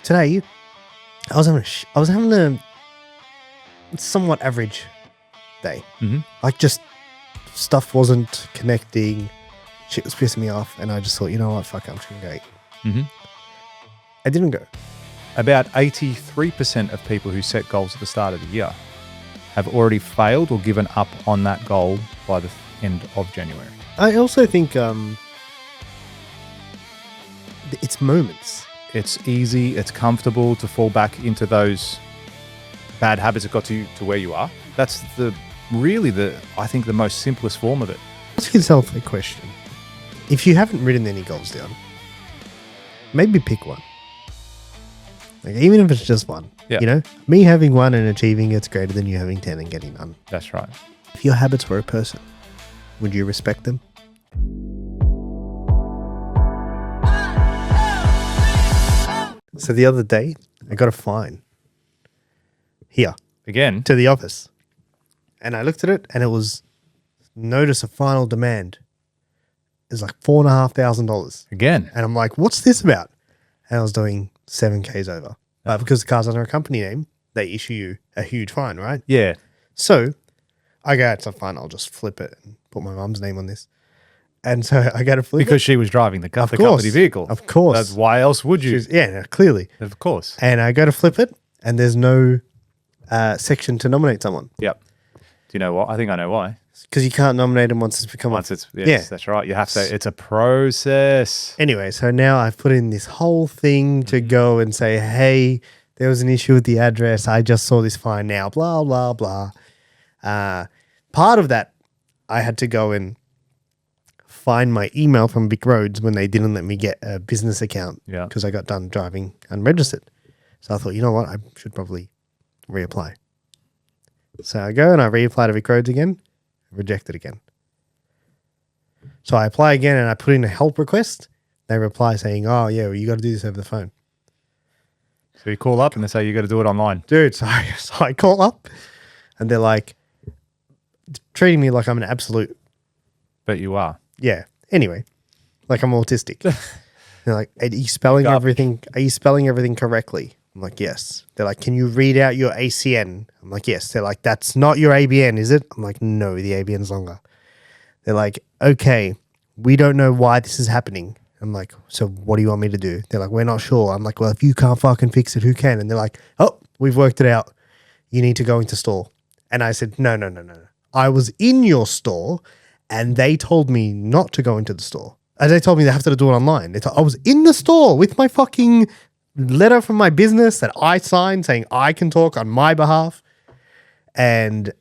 today I was having a somewhat average day. Like just stuff wasn't connecting. Shit was pissing me off, and I just thought, you know what, fuck, I'm just gonna go eat. I didn't go. About 83% of people who set goals at the start of the year have already failed or given up on that goal by the end of January. I also think it's moments. It's easy, it's comfortable to fall back into those bad habits that got you to where you are. That's I think the most simplest form of it. Ask yourself a question. If you haven't written any goals down, maybe pick one. Like, even if it's just one. Yeah. You know, me having one and achieving it's greater than you having 10 and getting none. That's right. If your habits were a person, would you respect them? So the other day, I got a fine here Again? to the office. And I looked at it and it was notice of final demand. It's like $4,500. Again? And I'm like, what's this about? And I was doing 7Ks over. Because the car's under a company name, they issue you a huge fine, right? Yeah. So I go, it's fine, I'll just flip it and put my mum's name on this. And so I go to flip Because she was driving the Of company course. vehicle. Of course. That's why else would you? Yeah, clearly. Of course. And I go to flip it and there's no section to nominate someone. Yep. Do you know what? I think I know why. Because you can't nominate them once it's become Yes, that's right. You have to. It's a process. Anyway, so now I've put in this whole thing to go and say, hey, there was an issue with the address. I just saw this fine now, blah, blah, blah. Part of that, I had to go and find my email from VicRoads when they didn't let me get a business account because I got done driving unregistered. So I thought, you know what, I should probably reapply. So I go and I reapply to VicRoads again, reject it again. So I apply again and I put in a help request. They reply saying, oh, yeah, well, you got to do this over the phone. So you call up and they say you got to do it online. Dude, so I call up and they're like treating me like I'm an absolute. But you are. Yeah. Anyway, like I'm autistic. They're like, are you spelling everything? Are you spelling everything correctly? I'm like, yes. They're like, can you read out your ACN? I'm like, yes. They're like, that's not your ABN, is it? I'm like, no, the ABN's longer. They're like, okay, we don't know why this is happening. I'm like, so what do you want me to do? They're like, we're not sure. I'm like, well, if you can't fucking fix it, who can? And they're like, oh, we've worked it out. You need to go into store. And I said, no. I was in your store and they told me not to go into the store. And they told me they have to do it online. I was in the store with my fucking letter from my business that I signed saying I can talk on my behalf. And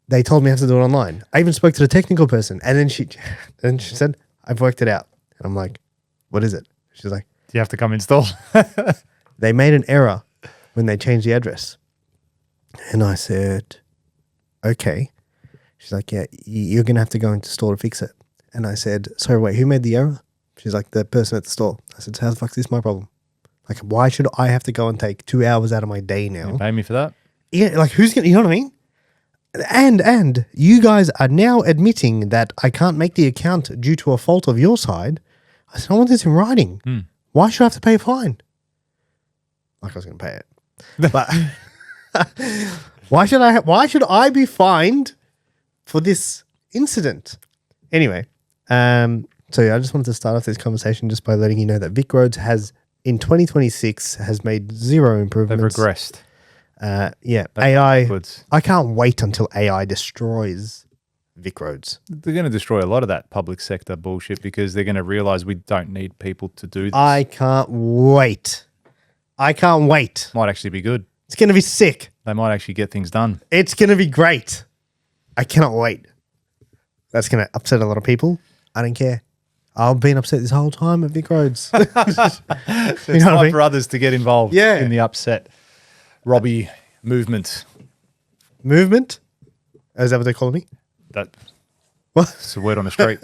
they told me I have to do it online. I even spoke to the technical person. And then she said, I've worked it out. And I'm like, what is it? She's like, Do you have to come install? they made an error when they changed the address. And I said, okay. She's like, yeah, you're going to have to go into store to fix it. And I said, sorry, wait, who made the error? She's like, the person at the store. I said, how the fuck is this my problem? Like, why should I have to go and take 2 hours out of my day now? You pay me for that? Yeah, like who's going to, you know what I mean? And you guys are now admitting that I can't make the account due to a fault of your side. I said, I want this in writing. Why should I have to pay a fine? Like I was going to pay it. But why should I be fined for this incident? Anyway, so yeah, I just wanted to start off this conversation just by letting you know that VicRoads has, in 2026, has made zero improvements. They've regressed. Yeah, AI. Backwards. I can't wait until AI destroys VicRoads. They're going to destroy a lot of that public sector bullshit because they're going to realize we don't need people to do this. I can't wait. Might actually be good. It's going to be sick. They might actually get things done. It's going to be great. I cannot wait. That's going to upset a lot of people. I don't care. I've been upset this whole time at VicRoads. It's time for others to get involved in the upset Robbie movement. Movement? Is that what they call me? It's a word on the street.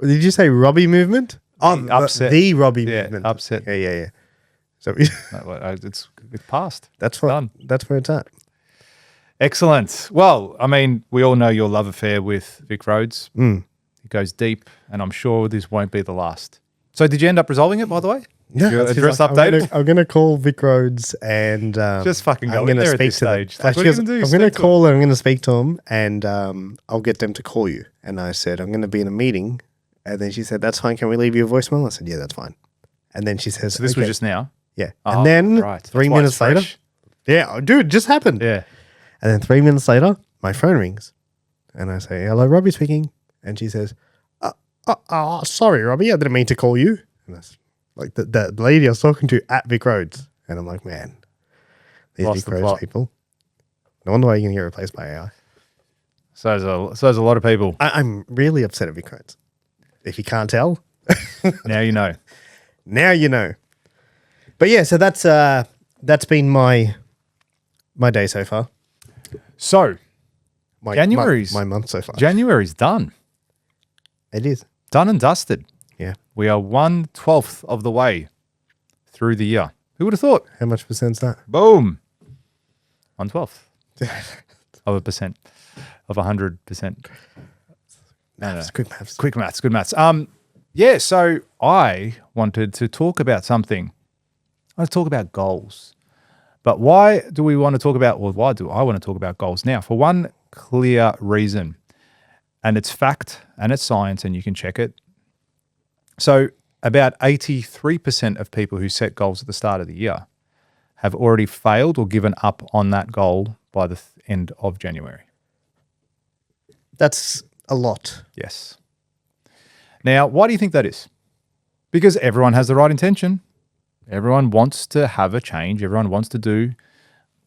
Did you say Robbie movement? Oh, upset. The Robbie movement. Upset. Yeah. So it's past. That's done. That's where it's at. Excellent. Well, I mean, we all know your love affair with VicRoads. It goes deep, and I'm sure this won't be the last. So did you end up resolving it, by the way? Yeah, Your she's address like, updated? I'm gonna call VicRoads and Just fucking go I'm in gonna there at speak this to them. stage. Like, She what are you goes, gonna do? I'm gonna Speak to call them. I'm gonna speak to them, and I'll get them to call you. And I said, I'm gonna be in a meeting, and then she said, that's fine. Can we leave you a voicemail? I said, yeah, that's fine. And then she says, So this okay. was just now? Yeah. Oh, And then right. 3 That's why minutes it's later, fresh. yeah, dude, just happened. Yeah. And then 3 minutes later, my phone rings, and I say, hello, Robbie speaking. And she says, sorry, Robbie, I didn't mean to call you. And that's like the lady I was talking to at VicRoads. And I'm like, man, these Lost the VicRoads plot. people. No wonder why you're going to get replaced by AI. So there's a lot of people. I'm really upset at VicRoads. If you can't tell, Now you know. now you know. But yeah, so that's been my day so far. So My month so far. January's done. It is. Done and dusted. Yeah. We are 1/12 of the way through the year. Who would have thought? How much percent's that? Boom. 1/12 of a percent of 100%. No. It's quick maths. Quick maths, good maths. Yeah, so I wanted to talk about something. I want to talk about goals. But why do we want to talk about, well, why do I want to talk about goals now? For one clear reason, and it's fact and it's science, and you can check it. So about 83% of people who set goals at the start of the year have already failed or given up on that goal by the end of January. That's a lot. Yes. Now, why do you think that is? Because everyone has the right intention. Everyone wants to have a change. Everyone wants to do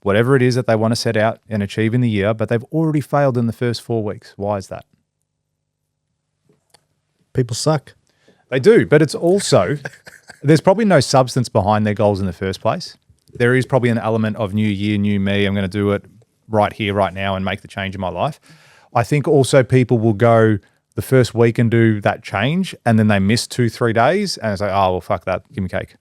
whatever it is that they want to set out and achieve in the year, but they've already failed in the first 4 weeks. Why is that? People suck. They do, but it's also, there's probably no substance behind their goals in the first place. There is probably an element of new year, new me. I'm going to do it right here, right now, and make the change in my life. I think also people will go the first week and do that change, and then they miss 2-3 days, and it's like, oh, well, fuck that. Give me cake.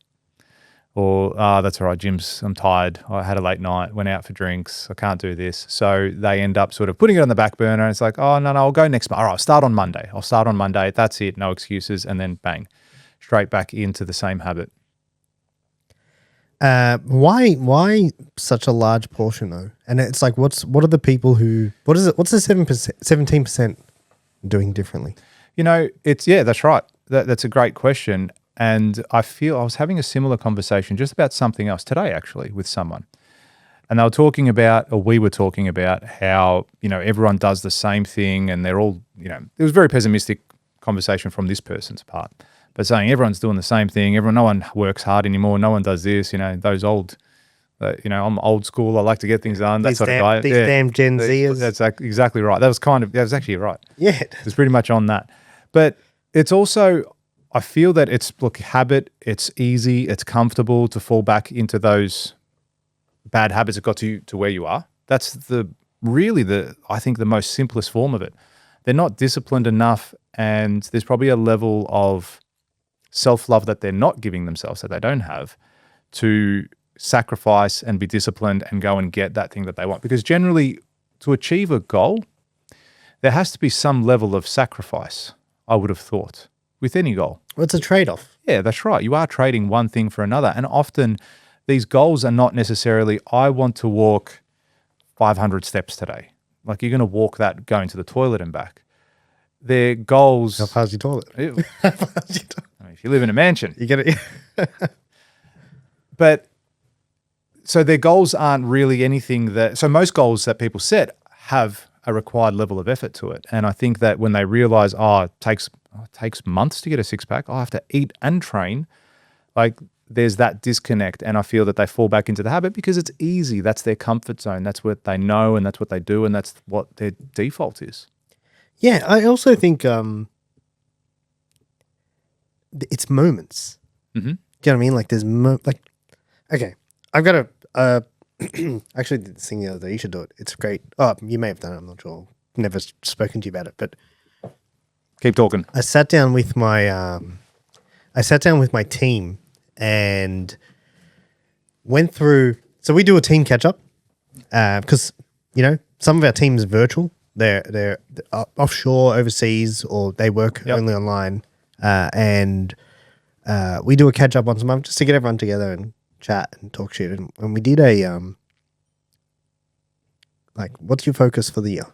Or, that's all right, I'm tired. I had a late night, went out for drinks. I can't do this. So they end up sort of putting it on the back burner. And it's like, oh, no, I'll go next month. All right, I'll start on Monday. That's it. No excuses. And then bang, straight back into the same habit. Why such a large portion though? And it's like, what are the people who, what is it? What's the 17% doing differently? That's right. That's a great question. And I feel I was having a similar conversation just about something else today, actually, with someone. And they were talking about, or we were talking about how, everyone does the same thing and they're all, it was a very pessimistic conversation from this person's part, but saying everyone's doing the same thing. No one works hard anymore. No one does this, those old, I'm old school. I like to get things done. That sort of guy. These damn Gen Zers. That's exactly right. That was actually right. Yeah. It's pretty much on that. But it's also, I feel that it's, habit, it's easy, it's comfortable to fall back into those bad habits that got you to where you are. That's I think the most simplest form of it. They're not disciplined enough, and there's probably a level of self-love that they're not giving themselves, that they don't have, to sacrifice and be disciplined and go and get that thing that they want. Because generally, to achieve a goal, there has to be some level of sacrifice, I would have thought, with any goal. Well, it's a trade-off. Yeah, that's right. You are trading one thing for another. And often these goals are not necessarily, I want to walk 500 steps today. Like you're going to walk that going to the toilet and back. They're goals. How far's your toilet? Ew. How far's your toilet? I mean, if you live in a mansion. You get it. But so their goals aren't really anything that, so most goals that people set have a required level of effort to it. And I think that when they realize, it takes months to get a six pack, I have to eat and train, like there's that disconnect. And I feel that they fall back into the habit because it's easy. That's their comfort zone. That's what they know and that's what they do. And that's what their default is. Yeah. I also think it's moments. Mm-hmm. Do you know what I mean? Like there's okay, I've got a actually did this thing the other day. You should do it. It's great. Oh, you may have done it. I'm not sure. Never spoken to you about it, but Keep talking. I sat down with my team and went through. So we do a team catch up because some of our teams are virtual. They're offshore, overseas, or they work only online. And we do a catch up once a month just to get everyone together and chat and talk shit. And we did a like, what's your focus for the year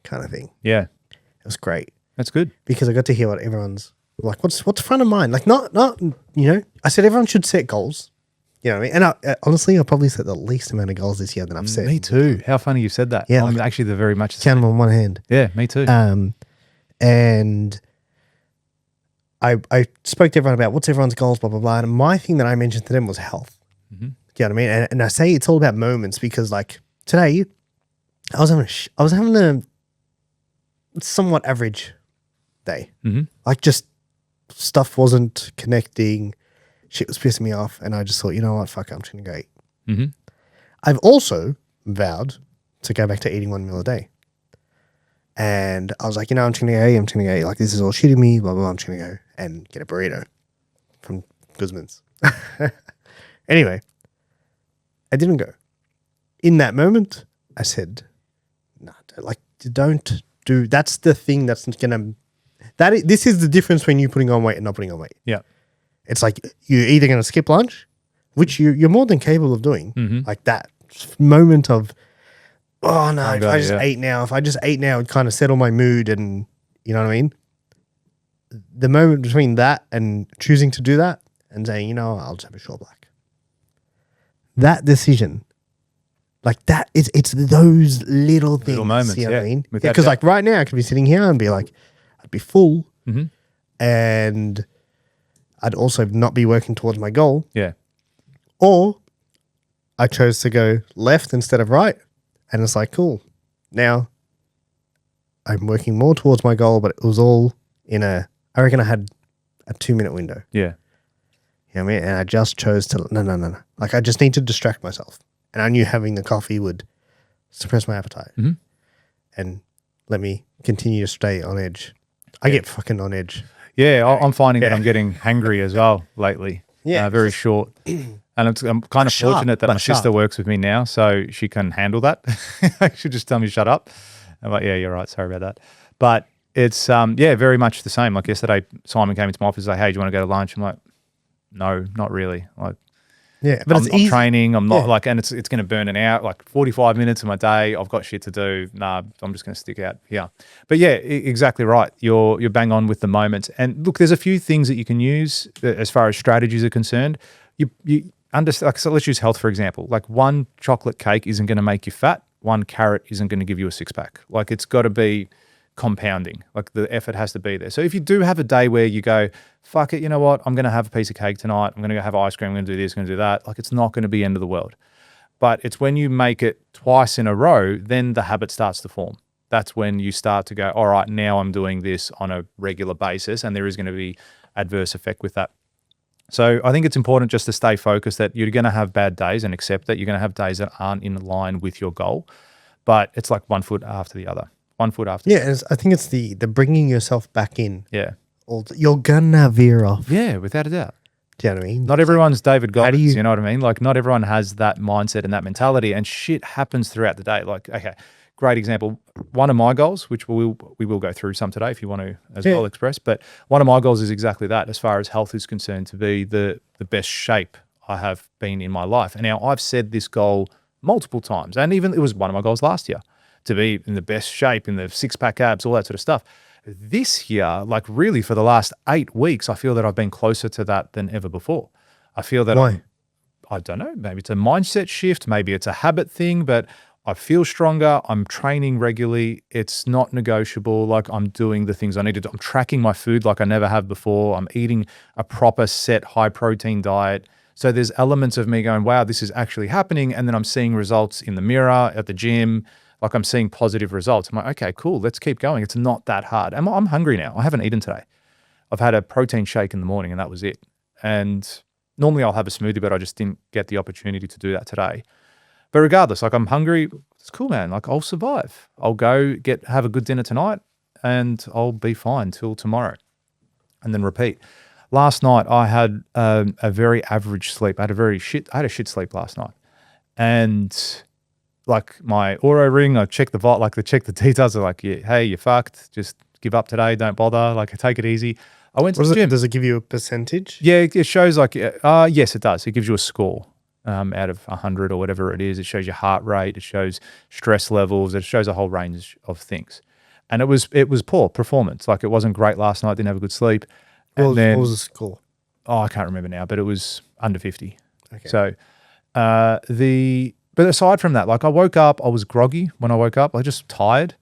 kind of thing. Yeah. It was great That's good. because I got to hear what everyone's like. What's front of mind? Like, not I said everyone should set goals. You know what I mean? And honestly, I probably set the least amount of goals this year than I've set. Me too. How funny you said that. Yeah, I'm like, actually the very much. count them on one hand. Yeah, me too. And I spoke to everyone about what's everyone's goals, blah, blah, blah. And my thing that I mentioned to them was health. Mm-hmm. You know what I mean? And I say it's all about moments because, like, today I was having a somewhat average day. Mm-hmm. Like, just stuff wasn't connecting. Shit was pissing me off. And I just thought, you know what? Fuck it, I'm just going to go eat. Mm-hmm. I've also vowed to go back to eating one meal a day. And I was like, I'm just going to go eat. Like, this is all shitting me, blah, blah, blah. I'm just going to go and get a burrito from Guzman's. Anyway, I didn't go. In that moment, I said, no, don't do, that's the thing that's going to, this is the difference between you putting on weight and not putting on weight. Yeah. It's like, you're either going to skip lunch, which you're more than capable of doing. Mm-hmm. Like that moment of, oh no, if I just yeah. ate now, it'd kind of settle my mood and, you know what I mean? The moment between that and choosing to do that and saying, I'll just have a short black. That decision, like that, it's those little things. Little moments, you know what I yeah. mean? Without Because doubt. like right now I could be sitting here and be like, I'd be full Mm-hmm. and I'd also not be working towards my goal. Yeah. Or I chose to go left instead of right. And it's like, cool. Now I'm working more towards my goal, but it was all I reckon I had a 2-minute window. Yeah. You know what I mean? And I just chose to, no. Like, I just need to distract myself. And I knew having the coffee would suppress my appetite Mm-hmm. and let me continue to stay on edge. I get fucking on edge. Yeah, I'm finding that I'm getting hangry as well lately. Yeah. Very short. And I'm kind of Sharp, fortunate that but my sister sharp. works with me now, so she can handle that. She'll just tell me, shut up. I'm like, yeah, you're right. Sorry about that. But it's, very much the same. Like yesterday, Simon came into my office like, hey, do you want to go to lunch? I'm like, no, not really. Like, Yeah. But I'm it's not easy. training. I'm not Yeah. like, and it's going to burn an hour, like 45 minutes of my day. I've got shit to do. Nah, I'm just going to stick out here. But yeah, exactly right. You're bang on with the moments. And look, there's a few things that you can use as far as strategies are concerned. You understand, like, so let's use health, for example. Like, one chocolate cake isn't going to make you fat. One carrot isn't going to give you a six pack. Like, it's got to be compounding. Like, the effort has to be there. So if you do have a day where you go, fuck it, you know what? I'm going to have a piece of cake tonight. I'm going to go have ice cream. I'm going to do this, going to do that. Like, it's not going to be end of the world. But it's when you make it twice in a row, then the habit starts to form. That's when you start to go, all right, now I'm doing this on a regular basis, and there is going to be adverse effect with that. So I think it's important just to stay focused that you're going to have bad days and accept that you're going to have days that aren't in line with your goal. But it's like one foot after the other. One foot after the other. Yeah. I think it's the bringing yourself back in. Yeah. You're gonna veer off. Yeah, without a doubt. Do you know what I mean? Not everyone's David How do Goggins, you- you know what I mean? Like, not everyone has that mindset and that mentality, and shit happens throughout the day. Like, okay, great example. One of my goals, which we will go through some today if you want to as well express, but one of my goals is exactly that as far as health is concerned, to be the best shape I have been in my life. And now I've said this goal multiple times, and even it was one of my goals last year, to be in the best shape, in the six-pack abs, all that sort of stuff. This year, like really for the last 8 weeks, I feel that I've been closer to that than ever before. I feel that Why? I don't know, maybe it's a mindset shift, maybe it's a habit thing, but I feel stronger. I'm training regularly. It's not negotiable. Like, I'm doing the things I need to do. I'm tracking my food like I never have before. I'm eating a proper set high protein diet. So there's elements of me going, wow, this is actually happening. And then I'm seeing results in the mirror, at the gym. Like, I'm seeing positive results. I'm like, okay, cool. Let's keep going. It's not that hard. I'm hungry now. I haven't eaten today. I've had a protein shake in the morning and that was it. And normally I'll have a smoothie, but I just didn't get the opportunity to do that today. But regardless, like, I'm hungry. It's cool, man. Like, I'll survive. I'll go have a good dinner tonight and I'll be fine till tomorrow, and then repeat. Last night I had a very average sleep. I had a shit sleep last night. And like, my Auro ring, I checked the details. They're like, yeah, hey, you're fucked. Just give up today. Don't bother. Like, take it easy. I went to the gym. Does it give you a percentage? Yeah, it shows like, yes, it does. It gives you a score out of 100 or whatever it is. It shows your heart rate. It shows stress levels. It shows a whole range of things. And it was poor performance. Like it wasn't great last night. Didn't have a good sleep. What was the score? Oh, I can't remember now, but it was under 50. Okay. So but aside from that, like I woke up, I was groggy when I woke up. I was just tired.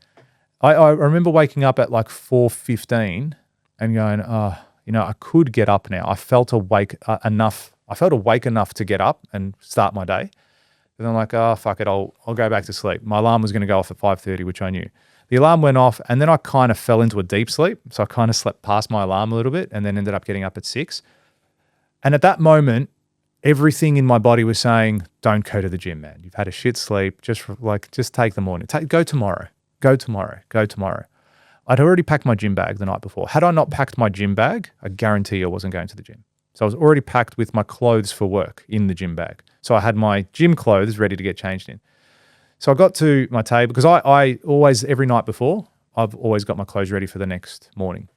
I remember waking up at like 4:15 and going, I could get up now. I felt awake enough. I felt awake enough to get up and start my day. But then I'm like, fuck it, I'll go back to sleep. My alarm was going to go off at 5:30, which I knew. The alarm went off and then I kind of fell into a deep sleep. So I kind of slept past my alarm a little bit and then ended up getting up at 6. And at that moment, everything in my body was saying, don't go to the gym, man. You've had a shit sleep. Just take the morning. Go tomorrow. Go tomorrow. Go tomorrow. I'd already packed my gym bag the night before. Had I not packed my gym bag, I guarantee I wasn't going to the gym. So I was already packed with my clothes for work in the gym bag. So I had my gym clothes ready to get changed in. So I got to my table because I always, every night before, I've always got my clothes ready for the next morning.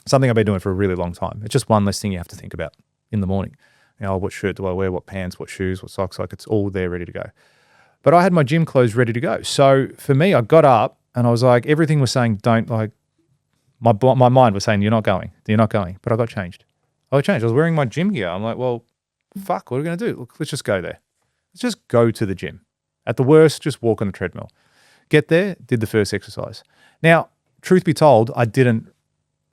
Something I've been doing for a really long time. It's just one less thing you have to think about in the morning. What shirt do I wear? What pants? What shoes? What socks? Like it's all there ready to go. But I had my gym clothes ready to go. So for me, I got up and I was like, everything was saying, don't like, my mind was saying, you're not going. But I got changed. I was wearing my gym gear. I'm like, well, fuck, what are we going to do? Look, let's just go there. Let's just go to the gym. At the worst, just walk on the treadmill. Get there, did the first exercise. Now, truth be told, I didn't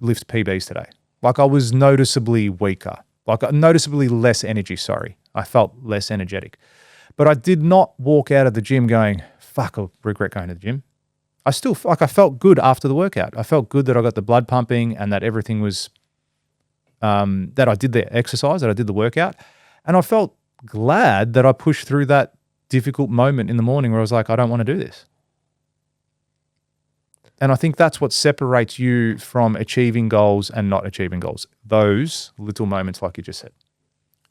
lift PBs today. Like I was noticeably weaker, like noticeably less energy, sorry. I felt less energetic. But I did not walk out of the gym going, fuck, I regret going to the gym. I felt good after the workout. I felt good that I got the blood pumping and that everything was, that I did the exercise, that I did the workout. And I felt glad that I pushed through that difficult moment in the morning where I was like, I don't want to do this. And I think that's what separates you from achieving goals and not achieving goals. Those little moments like you just said.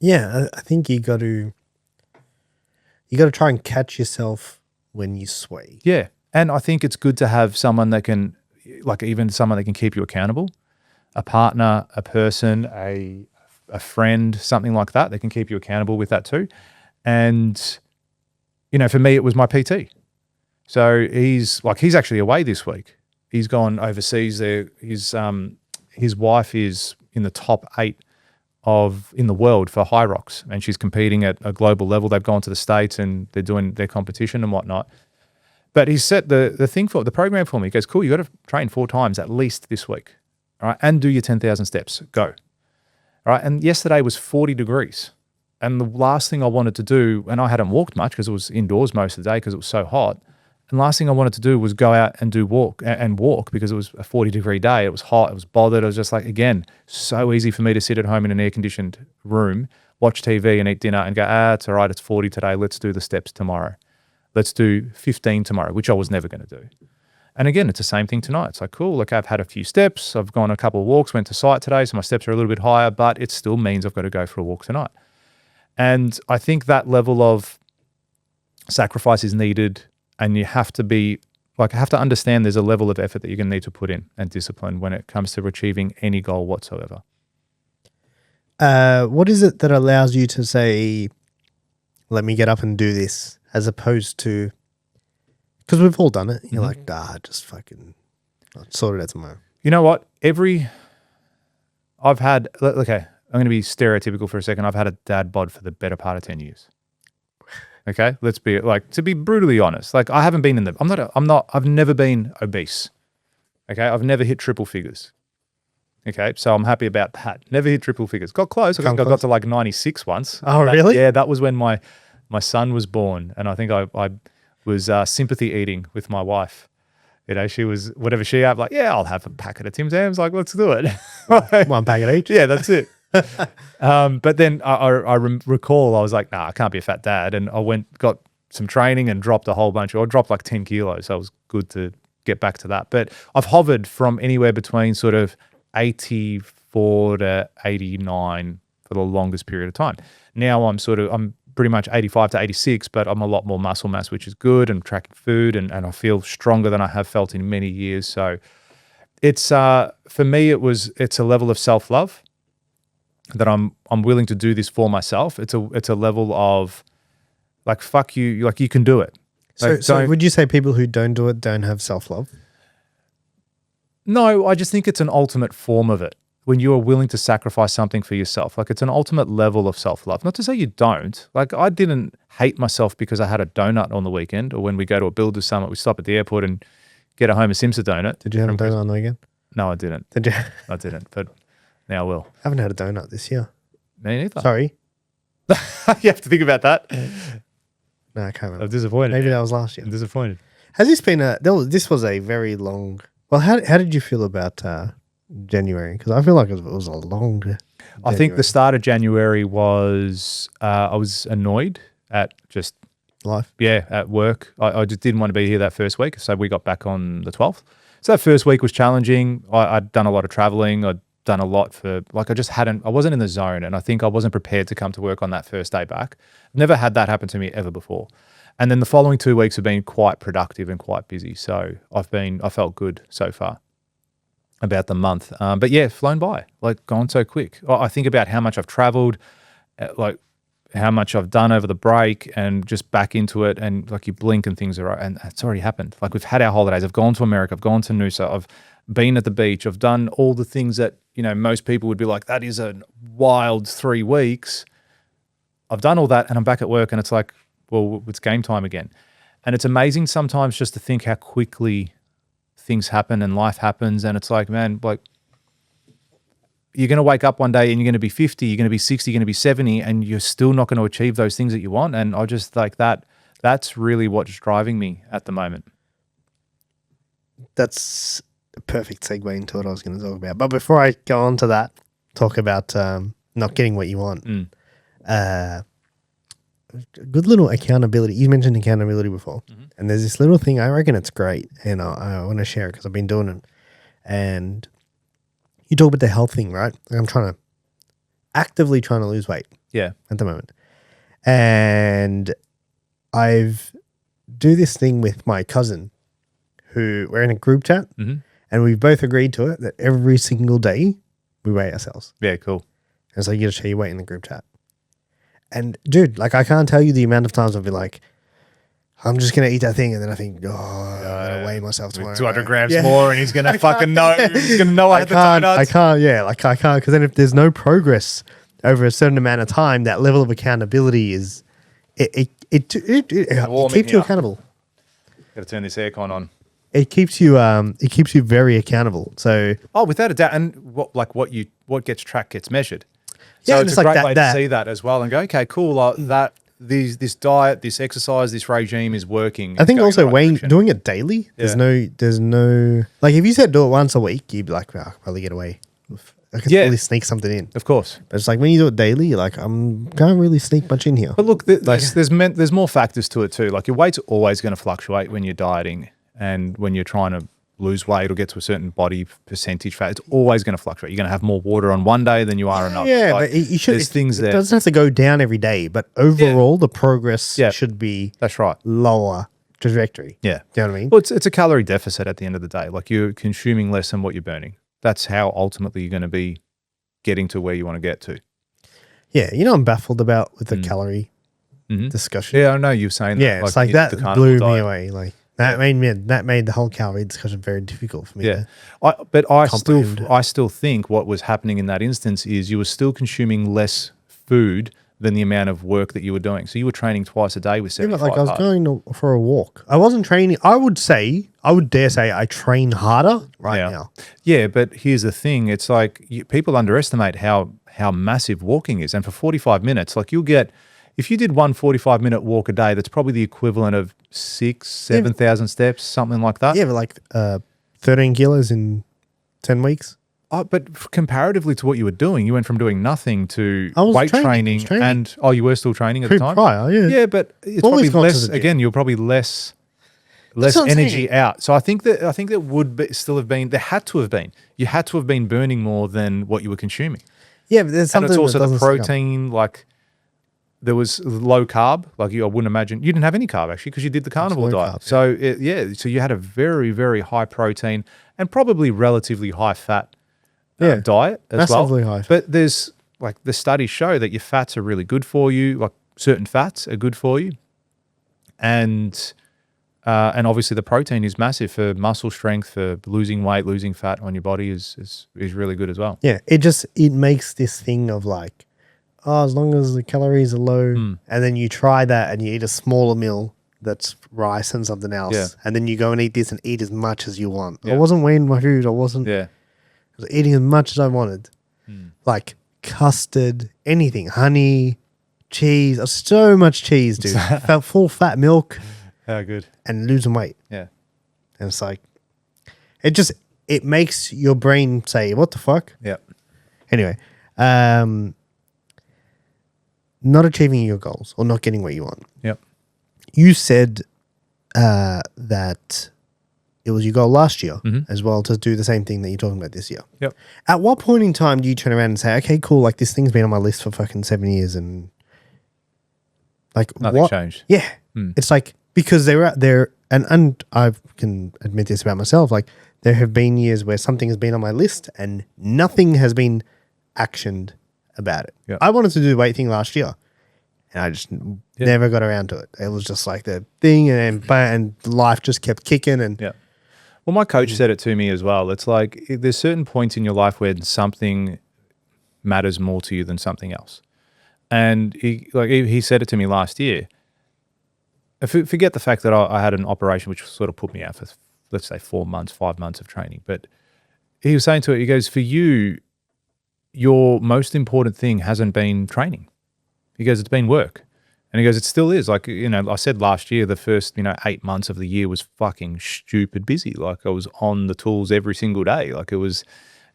Yeah, I think you got to try and catch yourself when you sway. Yeah. And I think it's good to have someone that can, like even someone that can keep you accountable, a partner, a person, a friend, something like that can keep you accountable with that too. And, for me, it was my PT. So he's actually away this week. He's gone overseas there. His wife is in the top 8 in the world for high rocks, and she's competing at a global level. They've gone to the States and they're doing their competition and whatnot. But he set the program for me. He goes, cool, you got to train 4 times at least this week. All right, and do your 10,000 steps. Go. All right, and yesterday was 40 degrees. And the last thing I wanted to do, and I hadn't walked much because it was indoors most of the day because it was so hot. And the last thing I wanted to do was go out and walk because it was a 40-degree day. It was hot. It was bothered. I was just like, again, so easy for me to sit at home in an air-conditioned room, watch TV and eat dinner and go, it's all right, it's 40 today. Let's do the steps tomorrow. Let's do 15 tomorrow, which I was never going to do. And again, it's the same thing tonight. It's like, cool, look, I've had a few steps. I've gone a couple of walks, went to site today, so my steps are a little bit higher, but it still means I've got to go for a walk tonight. And I think that level of sacrifice is needed, and you have to understand there's a level of effort that you're going to need to put in and discipline when it comes to achieving any goal whatsoever. What is it that allows you to say, let me get up and do this, as opposed to, because we've all done it. You're like, just fucking, I'll sort it out tomorrow. You know what? I'm going to be stereotypical for a second. I've had a dad bod for the better part of 10 years. Okay, let's be to be brutally honest. Like I haven't been I've never been obese. Okay, I've never hit triple figures. Okay, so I'm happy about that. Never hit triple figures. Got close. I think I got to like 96 once. Oh, really? Yeah, that was when my son was born, and I think I was sympathy eating with my wife. She was whatever she had. Like, yeah, I'll have a packet of Tim Tams. Like, let's do it. One packet each. Yeah, that's it. But then I recall I was like, I can't be a fat dad. And I got some training and dropped a whole bunch. I dropped like 10 kilos. So it was good to get back to that. But I've hovered from anywhere between sort of 84 to 89 for the longest period of time. Now I'm pretty much 85 to 86, but I'm a lot more muscle mass, which is good, and tracking food, and I feel stronger than I have felt in many years. So It's for me, it's a level of self-love that I'm willing to do this for myself. It's a level of like, fuck you, like you can do it. Like, So would you say people who don't do it don't have self-love? No, I just think it's an ultimate form of it. When you are willing to sacrifice something for yourself, like it's an ultimate level of self-love. Not to say you don't. Like I didn't hate myself because I had a donut on the weekend, or when we go to a builder summit, we stop at the airport and get a Homer Simpson donut. Did you have a donut on the weekend? No, I didn't. Did you? I didn't, but now I will. I haven't had a donut this year. Me neither. Sorry. You have to think about that. No, I can't remember. I'm disappointed. Maybe that was last year. I'm disappointed. Has this been this was a very long, well, how did you feel about January? Because I feel like it was a long January. I think the start of January was, I was annoyed at just life. Yeah, at work. I just didn't want to be here that first week, so we got back on the 12th. So that first week was challenging. I'd done a lot of traveling. I'd done a lot for, like I wasn't in the zone, and I think I wasn't prepared to come to work on that first day back. I've never had that happen to me ever before. And then the following 2 weeks have been quite productive and quite busy. So I felt good so far about the month. But yeah, flown by, like gone so quick. I think about how much I've traveled, like how much I've done over the break, and just back into it. And like you blink and things are, and it's already happened. Like we've had our holidays. I've gone to America. I've gone to Noosa. I've been at the beach. I've done all the things that, you know, most people would be like, that is a wild 3 weeks. I've done all that and I'm back at work, and it's like, well, it's game time again. And it's amazing sometimes just to think how quickly things happen and life happens. And it's like, man, like you're going to wake up one day and you're going to be 50, you're going to be 60, you're going to be 70, and you're still not going to achieve those things that you want. And I just like that's really what's driving me at the moment. That's a perfect segue into what I was going to talk about. But before I go on to that, talk about not getting what you want. Good little accountability. You mentioned accountability before. Mm-hmm. And there's this little thing, I reckon it's great, and I want to share it because I've been doing it. And you talk about the health thing, right? Like I'm actively trying to lose weight. Yeah. At the moment. And I've do this thing with my cousin who we're in a group chat, and we've both agreed to it that every single day we weigh ourselves. Yeah, cool. And so you got to show your weight in the group chat. And dude, like I can't tell you the amount of times I'll be like, I'm just going to eat that thing. And then I think, I'm going to weigh myself tomorrow. 200 grams more, and he's going to fucking know. He's going to know I had the donuts. I can't. Because then if there's no progress over a certain amount of time, that level of accountability is, it keeps you accountable. Got to turn this aircon on. It keeps you very accountable. So without a doubt, and what gets tracked gets measured. So it's a great way to see that as well and go, okay, cool. This diet, this exercise, this regime is working. I think also doing it daily. There's no like if you said do it once a week, you'd be like, I'll probably get away. I can really sneak something in. Of course. But it's like when you do it daily, you're like, can't really sneak much in here. But look, there's more factors to it too. Like your weight's always going to fluctuate when you're dieting and when you're trying to lose weight or get to a certain body percentage fat. It's always going to fluctuate. You're going to have more water on one day than you are another. Yeah, but you should. There's things there. It doesn't have to go down every day, but overall the progress should be that's right. Lower trajectory. Yeah. Do you know what I mean? Well, it's a calorie deficit at the end of the day. Like you're consuming less than what you're burning. That's how ultimately you're going to be getting to where you want to get to. Yeah, I'm baffled about with the calorie discussion. Yeah, I know you're saying that. Yeah, it's like that blew me away. Like that made the whole calorie discussion very difficult for me. Yeah, I still think what was happening in that instance is you were still consuming less food than the amount of work that you were doing. So you were training twice a day with 75 like I was going for a walk. I wasn't training. I would dare say I train harder now. Yeah, but here's the thing. It's like people underestimate how massive walking is. And for 45 minutes, like if you did one 45-minute walk a day, that's probably the equivalent of 7,000 steps, something like that. Yeah, but like 13 kilos in 10 weeks. But comparatively to what you were doing, you went from doing nothing to weight training. And you were still training at the time? Prior, yeah. Yeah, but it's probably less, again, you're probably less energy out. So I think that would still have been, there had to have been. You had to have been burning more than what you were consuming. Yeah, but there's something. And it's also the protein, like there was low carb. Like I wouldn't imagine you didn't have any carb actually because you did the carnivore diet. Carb, So so you had a very, very high protein and probably relatively high fat diet as massively well. high. But there's like the studies show that your fats are really good for you. Like certain fats are good for you, and obviously the protein is massive for muscle strength, for losing weight, losing fat on your body is really good as well. Yeah, it makes this thing of like, oh, as long as the calories are low, and then you try that and you eat a smaller meal that's rice and something else, and then you go and eat this and eat as much as you want. I wasn't weighing my food. I was eating as much as I wanted, like custard, anything, honey, cheese, so much cheese, dude. Felt full fat milk. Oh, good. And losing weight. Yeah. And it's like, it makes your brain say, what the fuck? Yeah. Anyway, not achieving your goals or not getting what you want. Yep. You said that it was your goal last year as well to do the same thing that you're talking about this year. Yep. At what point in time do you turn around and say, okay, cool, like this thing's been on my list for fucking 7 years and like nothing changed? Yeah. It's like, because there, and I can admit this about myself, like there have been years where something has been on my list and nothing has been actioned about it. Yeah. I wanted to do the weight thing last year and I just never got around to it. It was just like the thing and life just kept kicking. And well, my coach said it to me as well. It's like there's certain points in your life where something matters more to you than something else. And he said it to me last year. Forget the fact that I had an operation which sort of put me out for, let's say, 4 months, 5 months of training. But he was saying to it, he goes, for you, your most important thing hasn't been training. He goes, it's been work. And he goes, it still is. Like, I said last year, the first, 8 months of the year was fucking stupid busy. Like I was on the tools every single day. Like it was,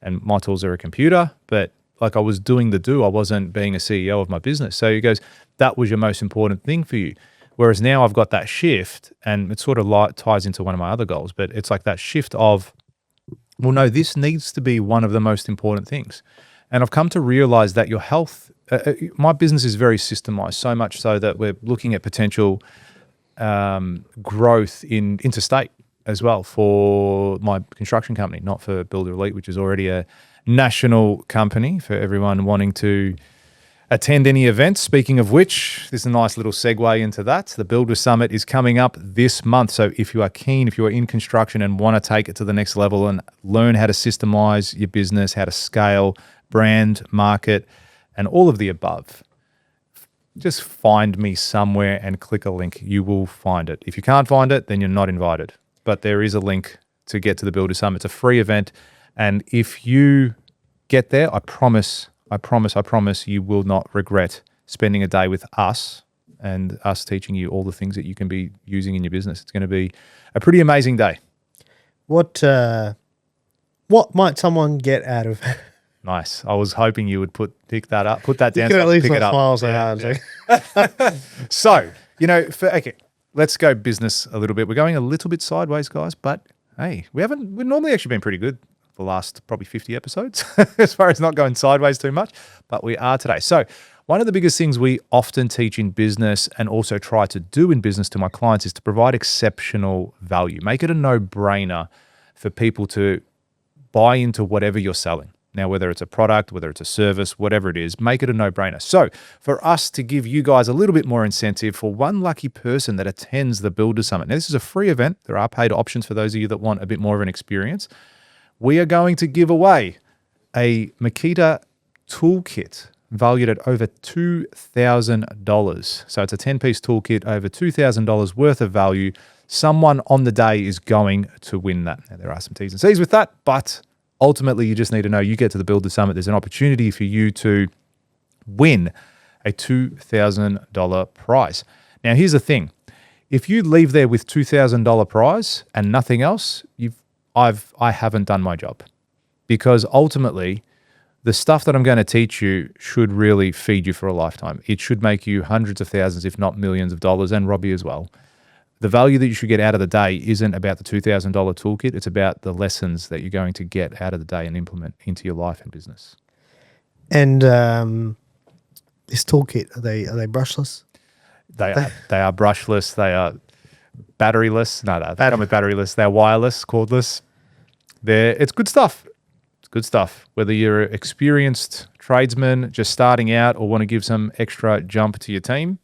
and my tools are a computer, but like I was doing the do. I wasn't being a CEO of my business. So he goes, that was your most important thing for you. Whereas now I've got that shift, and it sort of ties into one of my other goals, but it's like that shift of, well, no, this needs to be one of the most important things. And I've come to realize that your health, my business is very systemized, so much so that we're looking at potential growth in interstate as well for my construction company, not for Builder Elite, which is already a national company for everyone wanting to attend any events. Speaking of which, this is a nice little segue into that. The Builder Summit is coming up this month. So if you are keen, if you are in construction and want to take it to the next level and learn how to systemize your business, how to scale, brand, market, and all of the above, just find me somewhere and click a link. You will find it. If you can't find it, then you're not invited. But there is a link to get to the Builder Summit. It's a free event. And if you get there, I promise you will not regret spending a day with us and us teaching you all the things that you can be using in your business. It's going to be a pretty amazing day. What might someone get out of it? Nice. I was hoping you would pick that up, put that down. You can at least pick not it up. smile so hard. So, let's go business a little bit. We're going a little bit sideways, guys, but hey, we've normally actually been pretty good the last probably 50 episodes as far as not going sideways too much, but we are today. So one of the biggest things we often teach in business and also try to do in business to my clients is to provide exceptional value. Make it a no-brainer for people to buy into whatever you're selling. Now, whether it's a product, whether it's a service, whatever it is, make it a no-brainer. So for us to give you guys a little bit more incentive for one lucky person that attends the Builder Summit. Now, this is a free event. There are paid options for those of you that want a bit more of an experience. We are going to give away a Makita toolkit valued at over $2,000. So it's a 10-piece toolkit, over $2,000 worth of value. Someone on the day is going to win that. Now, there are some T's and C's with that, but ultimately you just need to know you get to the Builder Summit. There's an opportunity for you to win a $2,000 prize. Now, here's the thing. If you leave there with $2,000 prize and nothing else, I haven't done my job, because ultimately the stuff that I'm going to teach you should really feed you for a lifetime. It should make you hundreds of thousands, if not millions of dollars, and Robbie as well. The value that you should get out of the day isn't about the $2,000 toolkit. It's about the lessons that you're going to get out of the day and implement into your life and business. And This toolkit, are they brushless? They are brushless. They are batteryless. No, they come with batteryless. They're wireless, cordless. It's good stuff. It's good stuff. Whether you're an experienced tradesman just starting out or want to give some extra jump to your team,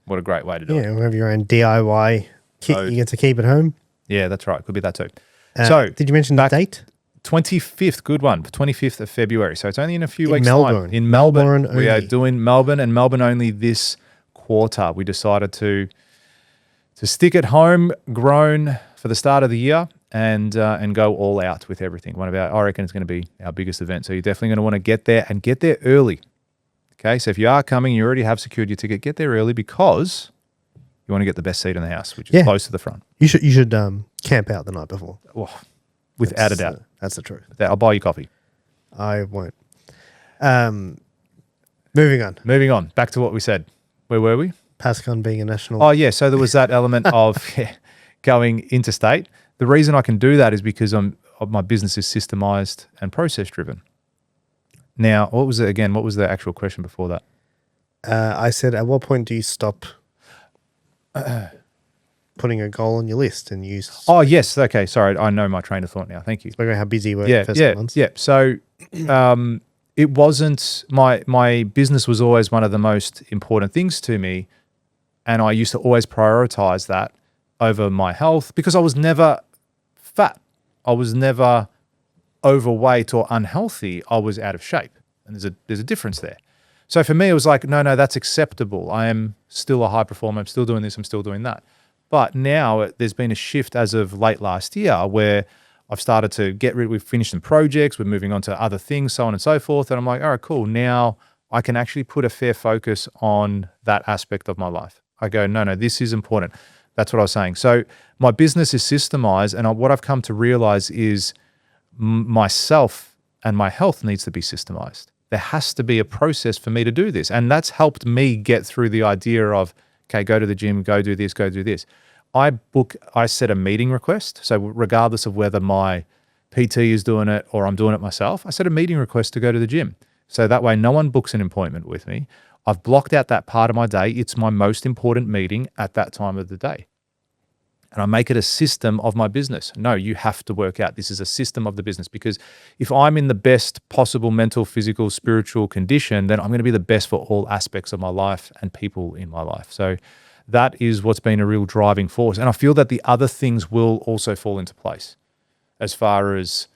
what a great way to do it. Yeah, or have your own DIY kit you get to keep at home. Yeah, that's right. Could be that too. Did you mention the date? 25th, good one, 25th of February. So it's only in a few weeks' Melbourne. time. In Melbourne. Melbourne We are only. doing Melbourne and Melbourne only this quarter. We decided to stick at home grown for the start of the year and go all out with everything. I reckon it's going to be our biggest event. So you're definitely going to want to get there and get there early. Okay, so if you are coming, you already have secured your ticket, get there early because you want to get the best seat in the house, which is close to the front. You should camp out the night before. Oh, without a doubt. That's the truth. I'll buy you coffee. I won't. Moving on. Back to what we said. Where were we? Pascon being a national. Oh, yeah. So there was that element of going interstate. The reason I can do that is because my business is systemized and process driven. Now, what was it again? What was the actual question before that? I said, at what point do you stop putting a goal on your list and use? Oh, yes. Okay. Sorry. I know my train of thought now. Thank you. Spoke about how busy you were Yeah. the first months. Yeah. So it wasn't, my business was always one of the most important things to me. And I used to always prioritize that over my health because I was never fat. I was never overweight or unhealthy. I was out of shape. And there's a difference there. So for me, it was like, no, that's acceptable. I am still a high performer. I'm still doing this. I'm still doing that. But now there's been a shift as of late last year where I've started to we've finished some projects. We're moving on to other things, so on and so forth. And I'm like, all right, cool. Now I can actually put a fair focus on that aspect of my life. I go, no, this is important. That's what I was saying. So my business is systemized. And what I've come to realize is myself and my health needs to be systemized. There has to be a process for me to do this. And that's helped me get through the idea of, okay, go to the gym, go do this, go do this. I set a meeting request. So regardless of whether my PT is doing it or I'm doing it myself, I set a meeting request to go to the gym. So that way no one books an appointment with me. I've blocked out that part of my day. It's my most important meeting at that time of the day. And I make it a system of my business. No, you have to work out. This is a system of the business because if I'm in the best possible mental, physical, spiritual condition, then I'm going to be the best for all aspects of my life and people in my life. So that is what's been a real driving force. And I feel that the other things will also fall into place as far as,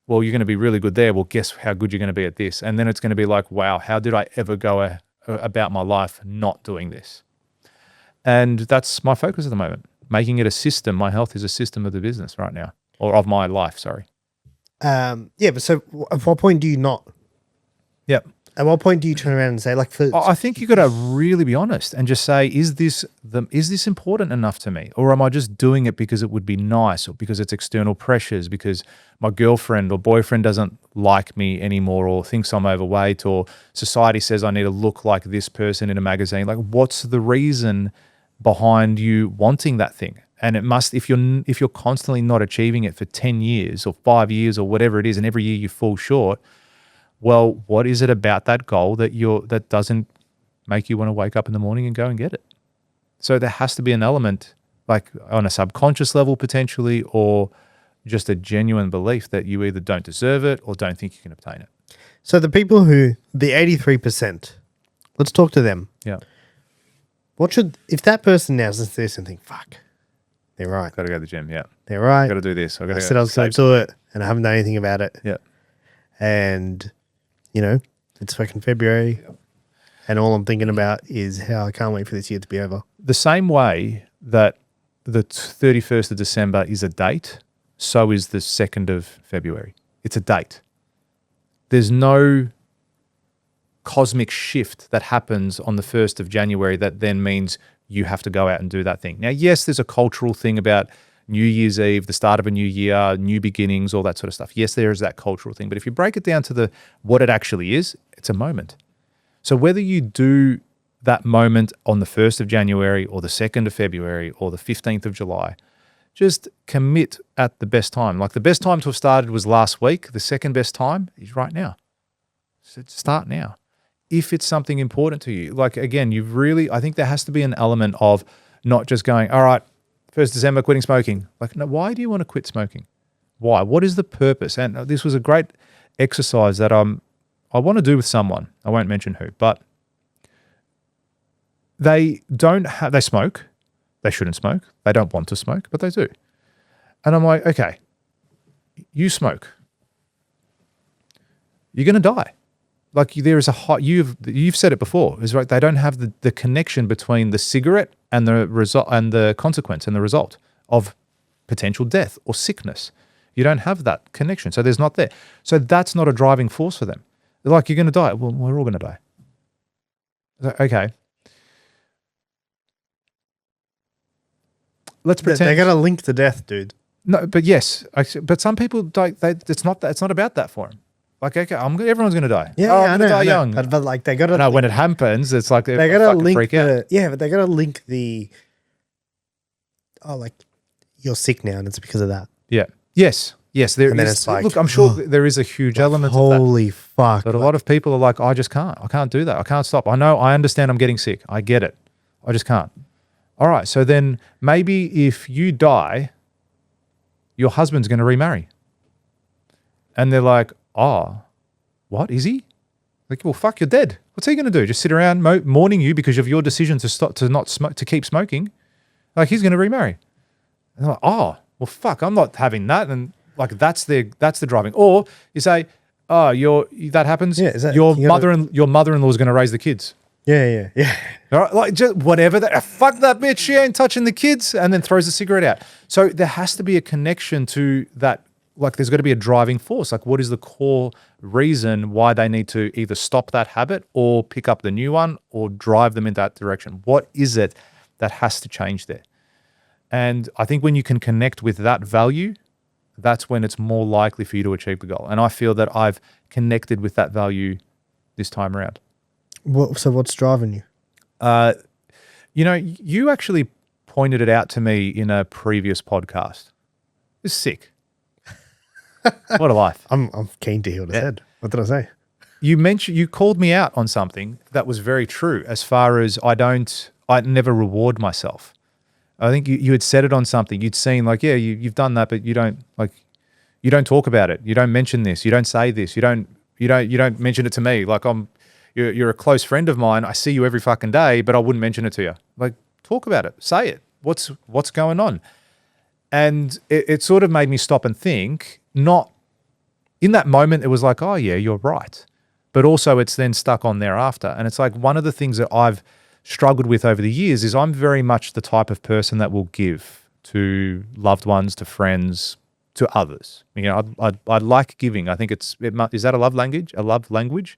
well, you're going to be really good there. Well, guess how good you're going to be at this. And then it's going to be like, wow, how did I ever go about my life not doing this? And that's my focus at the moment. Making it a system. My health is a system of the business right now, or of my life, sorry. But so at what point do you not? Yep. At what point do you turn around and say, like, I think you got to really be honest and just say, is this important enough to me? Or am I just doing it because it would be nice or because it's external pressures, because my girlfriend or boyfriend doesn't like me anymore or thinks I'm overweight or society says I need to look like this person in a magazine? Like, what's the reason behind you wanting that thing? And it must, if you're constantly not achieving it for 10 years or 5 years or whatever it is, and every year you fall short, well, what is it about that goal that doesn't make you want to wake up in the morning and go and get it? So there has to be an element, like on a subconscious level potentially, or just a genuine belief that you either don't deserve it or don't think you can obtain it. So the people the 83%, let's talk to them. Yeah. If that person now listens to this and think, fuck, they're right. Got to go to the gym, yeah. They're right. Got to do this. I said I was going to do it and I haven't done anything about it. Yeah. And, it's fucking February and all I'm thinking about is how I can't wait for this year to be over. The same way that the 31st of December is a date, so is the 2nd of February. It's a date. There's no cosmic shift that happens on the 1st of January that then means you have to go out and do that thing. Now, yes, there's a cultural thing about New Year's Eve, the start of a new year, new beginnings, all that sort of stuff. Yes, there is that cultural thing. But if you break it down to what it actually is, it's a moment. So whether you do that moment on the 1st of January or the 2nd of February or the 15th of July, just commit at the best time. Like the best time to have started was last week. The second best time is right now. So start now. if it's something important to you. Like, again, I think there has to be an element of not just going, all right, 1st December, quitting smoking. Like, no, why do you want to quit smoking? Why? What is the purpose? And this was a great exercise that I want to do with someone. I won't mention who, but they smoke. They shouldn't smoke. They don't want to smoke, but they do. And I'm like, okay, you smoke. You're going to die. Like, there is you've said it before. Is right. They don't have the connection between the cigarette and the result and the consequence and the result of potential death or sickness. You don't have that connection. So there's not there. So that's not a driving force for them. They're like, you're going to die. Well, we're all going to die. Like, okay. Let's pretend They're going to link to death, dude. No, but yes. But some people don't. It's not about that for them. Like, okay, everyone's going to die. Yeah, I'm going to die young. But like, they got to. No, when it happens, it's like they got to link freak out. but they got to link the. Oh, like, you're sick now, and it's because of that. Yeah. Yes. There and then is. it's like, look, I'm sure there is a huge element of that. Holy fuck! But a lot of people are like, I just can't. I can't do that. I can't stop. I understand. I'm getting sick. I get it. I just can't. All right. So then maybe if you die, your husband's going to remarry, and they're like, oh, what is he? Like, well, fuck, you're dead. What's he going to do? Just sit around mourning you because of your decision to keep smoking? Like, he's going to remarry. And they're like, oh, well, fuck, I'm not having that. And like, that's the driving. Or you say, oh, that happens. Yeah, your mother-in-law is going to raise the kids. Yeah. All right, like, just whatever. Fuck that bitch. She ain't touching the kids. And then throws the cigarette out. So there has to be a connection to that. Like, there's got to be a driving force. Like, what is the core reason why they need to either stop that habit or pick up the new one or drive them in that direction? What is it that has to change there? And I think when you can connect with that value, that's when it's more likely for you to achieve the goal. And I feel that I've connected with that value this time around. So what's driving you? You actually pointed it out to me in a previous podcast. It's sick. What a life. I'm keen to hear what I said. What did I say? You called me out on something that was very true as far as I never reward myself. I think you had said it on something. You'd seen like, yeah, you've done that, but you don't talk about it. You don't mention this. You don't say this. You don't mention it to me. Like, you're a close friend of mine. I see you every fucking day, but I wouldn't mention it to you. Like, talk about it. Say it. What's going on? And it sort of made me stop and think. Not in that moment, it was like, oh yeah, you're right. But also it's then stuck on thereafter. And it's like one of the things that I've struggled with over the years is I'm very much the type of person that will give to loved ones, to friends, to others. You know, I like giving. I think is that a love language? A love language?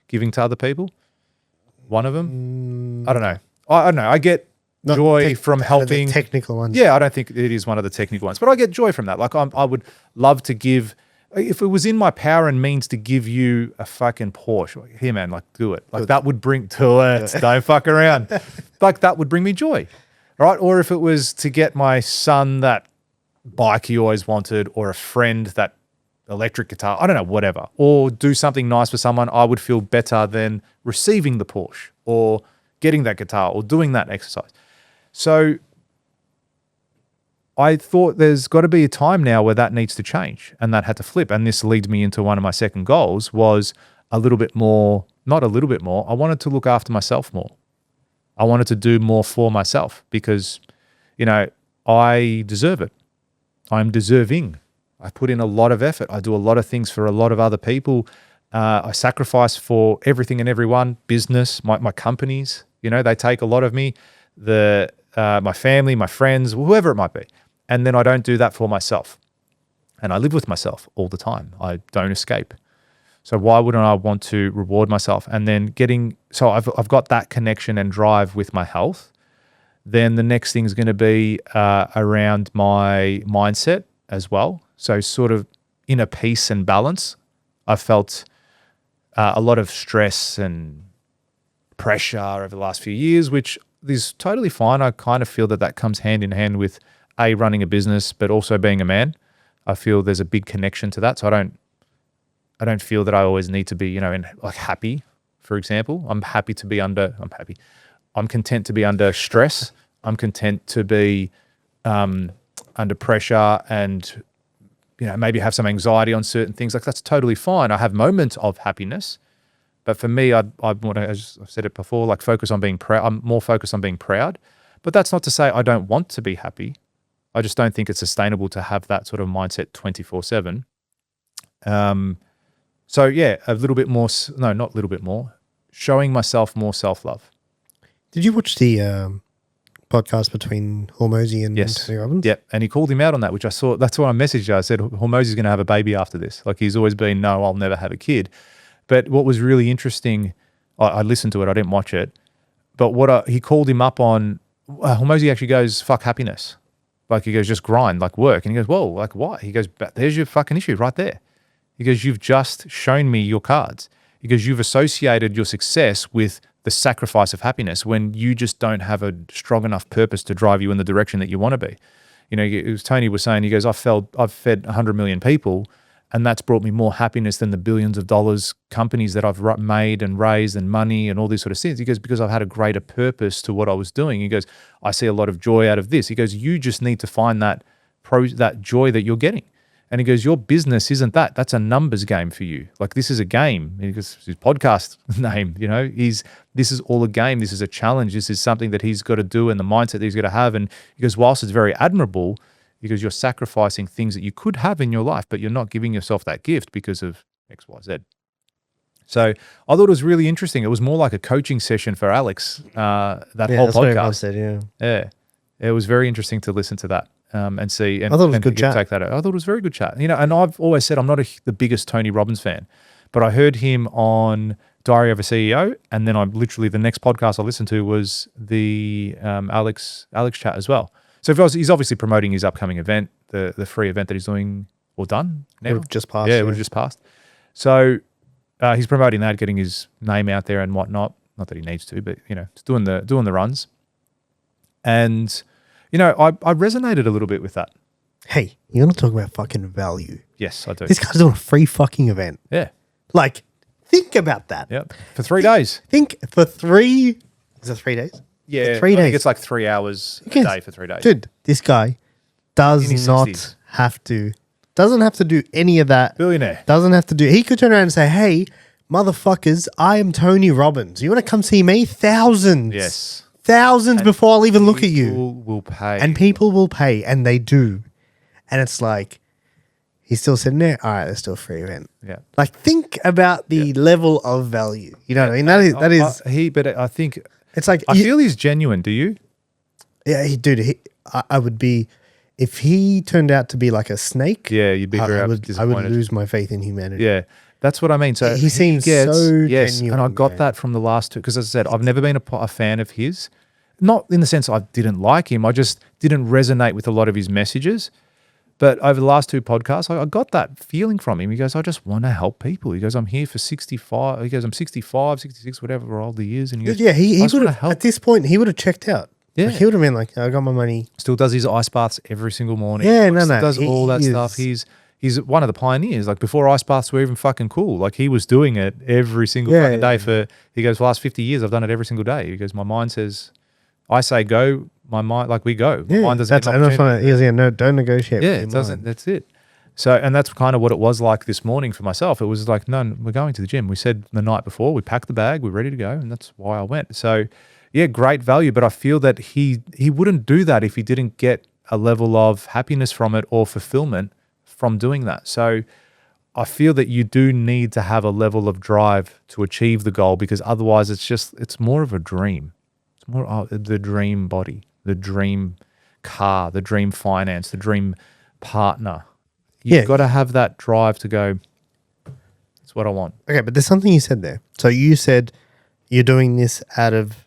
Giving to other people? One of them? I don't know. I don't know. I get joy from helping. The technical ones. Yeah, I don't think it is one of the technical ones, but I get joy from that. Like, I would love to give, if it was in my power and means to give you a fucking Porsche, like, here, man, like, do it. Like, that would bring to it. Don't fuck around. Like, that would bring me joy, right? Or if it was to get my son that bike he always wanted, or a friend that electric guitar, I don't know, whatever, or do something nice for someone, I would feel better than receiving the Porsche or getting that guitar or doing that exercise. So I thought there's got to be a time now where that needs to change, and that had to flip. And this leads me into one of my second goals was not a little bit more. I wanted to look after myself more. I wanted to do more for myself because, I deserve it. I'm deserving. I put in a lot of effort. I do a lot of things for a lot of other people. I sacrifice for everything and everyone, business, my companies, they take a lot of me, my family, my friends, whoever it might be. And then I don't do that for myself. And I live with myself all the time. I don't escape. So why wouldn't I want to reward myself? And then I've got that connection and drive with my health. Then the next thing is going to be around my mindset as well. So sort of inner peace and balance. I've felt a lot of stress and pressure over the last few years, which is totally fine. I kind of feel that comes hand in hand with running a business, but also being a man. I feel there's a big connection to that. So I don't feel that I always need to be, happy. for example. I'm content to be under stress. I'm content to be under pressure and, maybe have some anxiety on certain things. Like, that's totally fine. I have moments of happiness. But for me, I want to, as I've said it before, like focus on being proud. I'm more focused on being proud. But that's not to say I don't want to be happy. I just don't think it's sustainable to have that sort of mindset 24/7. So yeah, a little bit more, no, not a little bit more, showing myself more self-love. Did you watch the podcast between Hormozy and Tony Robbins? Yep. And he called him out on that, which I saw. That's why I messaged you. I said, Hormozy's going to have a baby after this. Like, he's always been, no, I'll never have a kid. But what was really interesting, I listened to it, I didn't watch it, but he called him up on, Hormozy actually goes, fuck happiness. Like, he goes, just grind, like work. And he goes, whoa, like what? He goes, there's your fucking issue right there. He goes, you've just shown me your cards. He goes, you've associated your success with the sacrifice of happiness when you just don't have a strong enough purpose to drive you in the direction that you want to be. Tony was saying, he goes, I've fed 100 million people, and that's brought me more happiness than the billions of dollars companies that I've made and raised and money and all these sort of things. He goes, because I've had a greater purpose to what I was doing. He goes, I see a lot of joy out of this. He goes, you just need to find that joy that you're getting. And he goes, your business isn't that. That's a numbers game for you. Like, this is a game. Because his podcast name, this is all a game. This is a challenge. This is something that he's got to do and the mindset that he's got to have. And he goes, whilst it's very admirable, because you're sacrificing things that you could have in your life, but you're not giving yourself that gift because of X, Y, Z. So I thought it was really interesting. It was more like a coaching session for Alex, whole podcast. Said, yeah. It was very interesting to listen to that and see. And I thought it was a good chat. Take that out. I thought it was a very good chat. And I've always said I'm not the biggest Tony Robbins fan, but I heard him on Diary of a CEO, and then the next podcast I listened to was the Alex chat as well. So he's obviously promoting his upcoming event, the free event that he's doing or done now. It would have just passed. Yeah, it would have just passed. So he's promoting that, getting his name out there and whatnot. Not that he needs to, but it's doing the runs. And I resonated a little bit with that. Hey, you want to talk about fucking value? Yes, I do. This guy's doing a free fucking event. Yeah. Like, think about that. Yep. For 3 days. Think for 3. Is it 3 days? Yeah, for 3 days. I think it's like 3 hours a day for 3 days. Dude, this guy does not 60s. doesn't have to do any of that. Billionaire. He could turn around and say, hey, motherfuckers, I am Tony Robbins. You want to come see me? Thousands. Yes. Thousands before I'll even look at you. People will pay. And people will pay, and they do. And it's like, he's still sitting there. All right, let's do a free event. Yeah. Like, think about the level of value. You know what I mean? That is. But I think It's like I feel he's genuine. Do you? Yeah, I would be if he turned out to be like a snake. Yeah, you'd be very I would disappointed. lose my faith in humanity. Yeah, that's what I mean. So he seems so yes, genuine, and I got man. that from the last two because, as I said, I've never been a fan of his. Not in the sense I didn't like him. I just didn't resonate with a lot of his messages. But over the last two podcasts, I got that feeling from him. He goes, I just want to help people. He goes, I'm here for 65. He goes, I'm 65, 66, whatever old he is. And he goes, Yeah, he would have, at this point, he would have checked out. Yeah. Like, he would have been like, I got my money. Still does his ice baths every single morning. Yeah, no. Does all that he stuff. He's one of the pioneers. Like, before ice baths were even fucking cool. Like, he was doing it every single fucking day he goes, for the last 50 years, I've done it every single day. He goes, my mind says, I say go, my mind, like we go. My mind doesn't get an opportunity. He goes, no, don't negotiate. Yeah, it doesn't. That's it. So, and that's kind of what it was like this morning for myself. It was like, no, we're going to the gym. We said the night before, we packed the bag, we're ready to go, and that's why I went. So, yeah, great value, but I feel that he wouldn't do that if he didn't get a level of happiness from it or fulfillment from doing that. So, I feel that you do need to have a level of drive to achieve the goal, because otherwise it's more of a dream. It's more the dream body, the dream car, the dream finance, the dream partner. You've got to have that drive to go, that's what I want. Okay, but there's something you said there. So you said you're doing this out of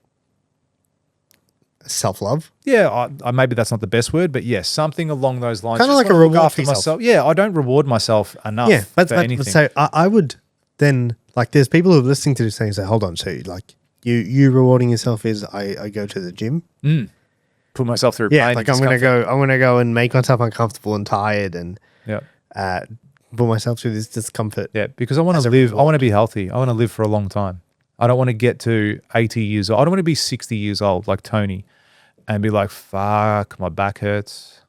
self-love? Yeah, I maybe that's not the best word, but yes, something along those lines. Kind of like a reward for yourself. Yeah, I don't reward myself enough for anything. So I would then, like, there's people who are listening to this thing and say, hold on, so like you rewarding yourself is I go to the gym. Put myself through pain. pain. Like I'm gonna go and make myself uncomfortable and tired and put myself through this discomfort. Yeah, because I want to live. I want to be healthy. I want to live for a long time. I don't want to get to 80 years old. I don't want to be 60 years old like Tony and be like, fuck, my back hurts,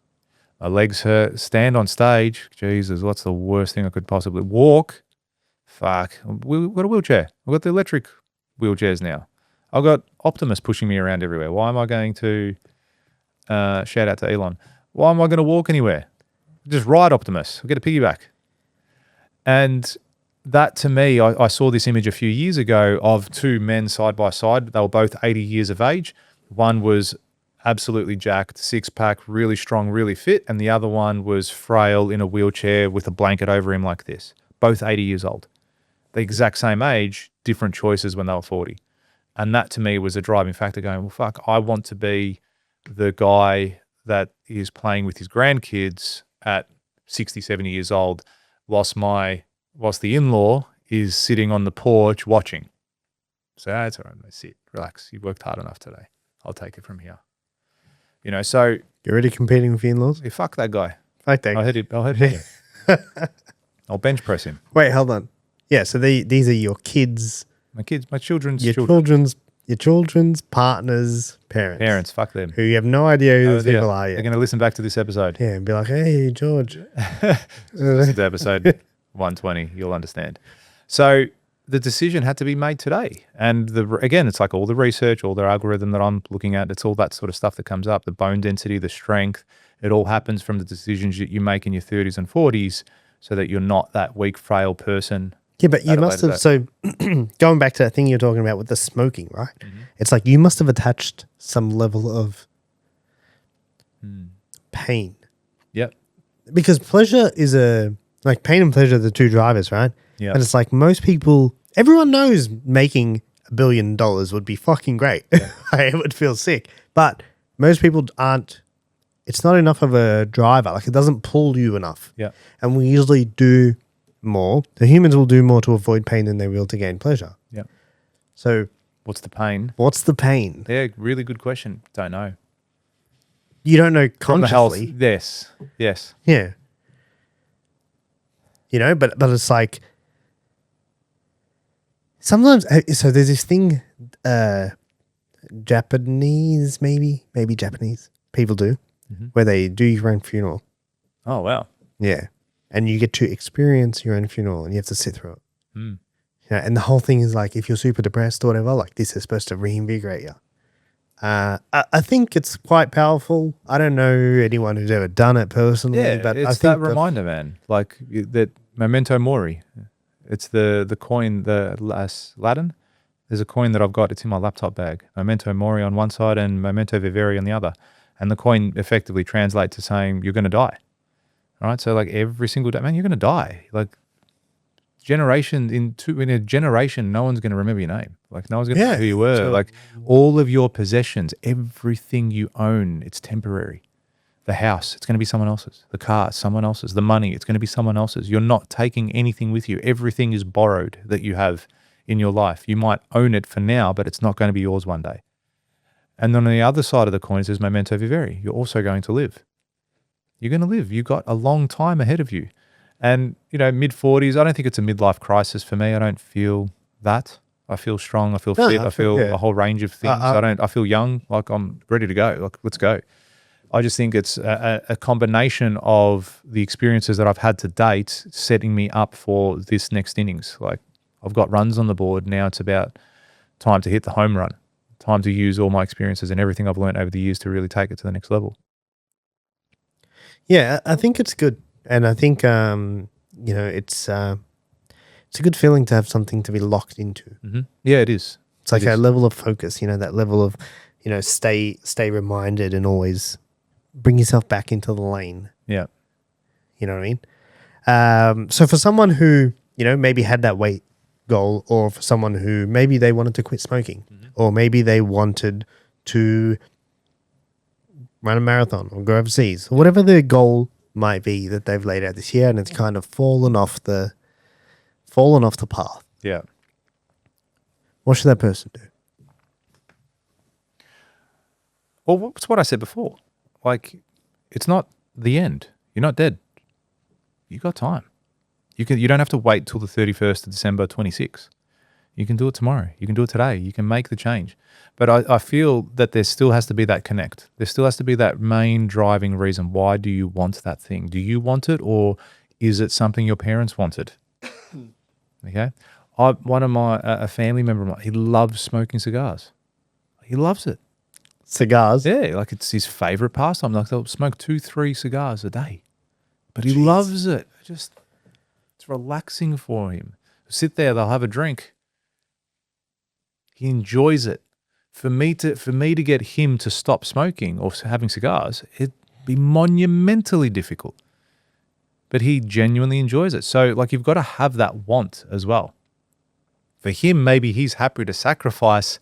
my legs hurt. Stand on stage. Jesus, what's the worst thing I could possibly walk? Fuck. We've got a wheelchair. We've got the electric wheelchairs now. I've got Optimus pushing me around everywhere. Why am I going to, shout out to Elon, why am I going to walk anywhere? Just ride Optimus. I'll get a piggyback. And that to me, I saw this image a few years ago of two men side by side. They were both 80 years of age. One was absolutely jacked, six-pack, really strong, really fit. And the other one was frail in a wheelchair with a blanket over him like this. Both 80 years old. The exact same age, different choices when they were 40. And that to me was a driving factor going, well, fuck, I want to be the guy that is playing with his grandkids at 60, 70 years old whilst the in-law is sitting on the porch watching. So it's all right, mate, sit, relax. You worked hard enough today. I'll take it from here. You know, so You're already competing with your in-laws? yeah, fuck that guy. Fuck that. I'll hit him. I'll bench press him. Wait, hold on. Yeah, so these are your kids, My kids, my children's your children. children's partners' parents. Parents, fuck them. Who you have no idea who those Yeah, people are they're yet. going to listen back to this episode. Yeah, and be like, hey, George. Listen to episode 120. You'll understand. So the decision had to be made today. And again, it's like all the research, all the algorithm that I'm looking at, it's all that sort of stuff that comes up, the bone density, the strength. It all happens from the decisions that you make in your 30s and 40s so that you're not that weak, frail person. Yeah, but you must have, so going back to that thing you're talking about with the smoking, right? Mm-hmm. It's like you must have attached some level of pain. Yep. Because pleasure is like pain and pleasure are the two drivers, right? Yeah. And it's like most people, everyone knows making $1 billion would be fucking great. Yeah. It would feel sick. But most people aren't, it's not enough of a driver. Like it doesn't pull you enough. Yeah. And we usually do more. The humans will do more to avoid pain than they will to gain pleasure. Yeah. So What's the pain? what's the pain? Yeah, really good question. Don't know. You don't know From the health. consciously. Yes. Yeah. You know, but it's like sometimes, so there's this thing, Japanese, maybe Japanese people do, where they do your own funeral. Oh, wow. Yeah. And you get to experience your own funeral and you have to sit through it. Mm. You know, and the whole thing is like, if you're super depressed or whatever, like this is supposed to reinvigorate you. I think it's quite powerful. I don't know anyone who's ever done it personally, Yeah, but it's I think that reminder, man. Like that memento mori. It's the coin, the Latin. There's a coin that I've got. It's in my laptop bag. Memento mori on one side and memento vivere on the other. And the coin effectively translates to saying you're going to die. All right. So like every single day, man, you're going to die. Like in a generation, no one's going to remember your name. Like no one's going to know who you were. So, like all of your possessions, everything you own, it's temporary. The house, it's going to be someone else's. The car, someone else's. The money, it's going to be someone else's. You're not taking anything with you. Everything is borrowed that you have in your life. You might own it for now, but it's not going to be yours one day. And then on the other side of the coin is memento vivere. You're also going to live. You're going to live. You've got a long time ahead of you. And, you know, mid-40s, I don't think it's a midlife crisis for me. I don't feel that. I feel strong. I feel fit. I feel a whole range of things. I feel young, like I'm ready to go. Like, let's go. I just think it's a combination of the experiences that I've had to date setting me up for this next innings. Like I've got runs on the board. Now it's about time to hit the home run, time to use all my experiences and everything I've learned over the years to really take it to the next level. Yeah, I think it's good. And I think, you know, it's a good feeling to have something to be locked into. Mm-hmm. Yeah, it is. It's like a level of focus, you know, that level of, you know, stay reminded and always bring yourself back into the lane. Yeah. You know what I mean? So for someone who, you know, maybe had that weight goal, or for someone who maybe they wanted to quit smoking, or maybe they wanted to run a marathon or go overseas, or whatever their goal might be that they've laid out this year, and it's kind of fallen off the path. Yeah. What should that person do? Well, what's what I said before? Like, it's not the end. You're not dead. You got time. You don't have to wait till the 31st of December 26. You can do it tomorrow. You can do it today. You can make the change. But I feel that there still has to be that connect. There still has to be that main driving reason. Why do you want that thing? Do you want it, or is it something your parents wanted? Okay. A family member of mine, he loves smoking cigars. He loves it. Cigars? Yeah, like it's his favorite pastime. Like they'll smoke 2-3 cigars a day. But he loves it. It's relaxing for him. Sit there, they'll have a drink. He enjoys it. For me to get him to stop smoking or having cigars, it'd be monumentally difficult. But he genuinely enjoys it. So like you've got to have that want as well. For him, maybe he's happy to sacrifice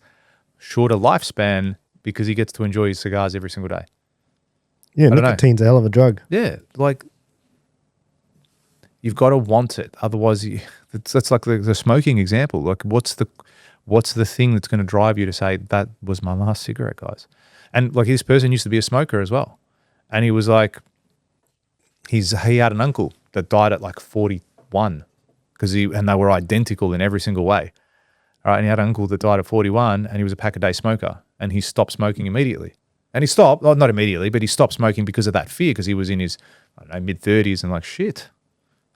shorter lifespan because he gets to enjoy his cigars every single day. Yeah, nicotine's a hell of a drug. Yeah, like you've got to want it. Otherwise, that's like the smoking example. Like what's the thing that's going to drive you to say, that was my last cigarette, guys? And like this person used to be a smoker as well. And he was like, he had an uncle that died at like 41 and they were identical in every single way. All right. And he had an uncle that died at 41 and he was a pack a day smoker and he stopped smoking immediately. And he stopped, well, not immediately, but he stopped smoking because of that fear, because he was in his, mid-30s and like, shit,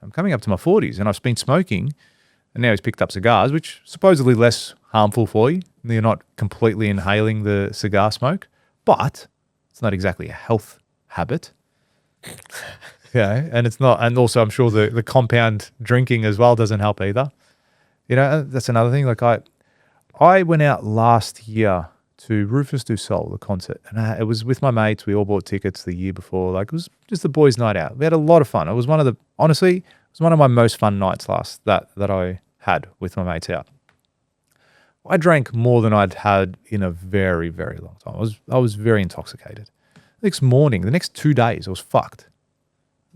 I'm coming up to my 40s and I've been smoking. And now he's picked up cigars, which supposedly less harmful for you. You're not completely inhaling the cigar smoke, but it's not exactly a health habit. Yeah, and it's not, and also I'm sure the compound drinking as well doesn't help either. You know, that's another thing. Like I went out last year to Rufus Du Sol, the concert, and it was with my mates. We all bought tickets the year before. Like it was just the boys' night out. We had a lot of fun. It was one of my most fun nights that I had with my mates out. I drank more than I'd had in a very, very long time. I was very intoxicated. The next 2 days, I was fucked.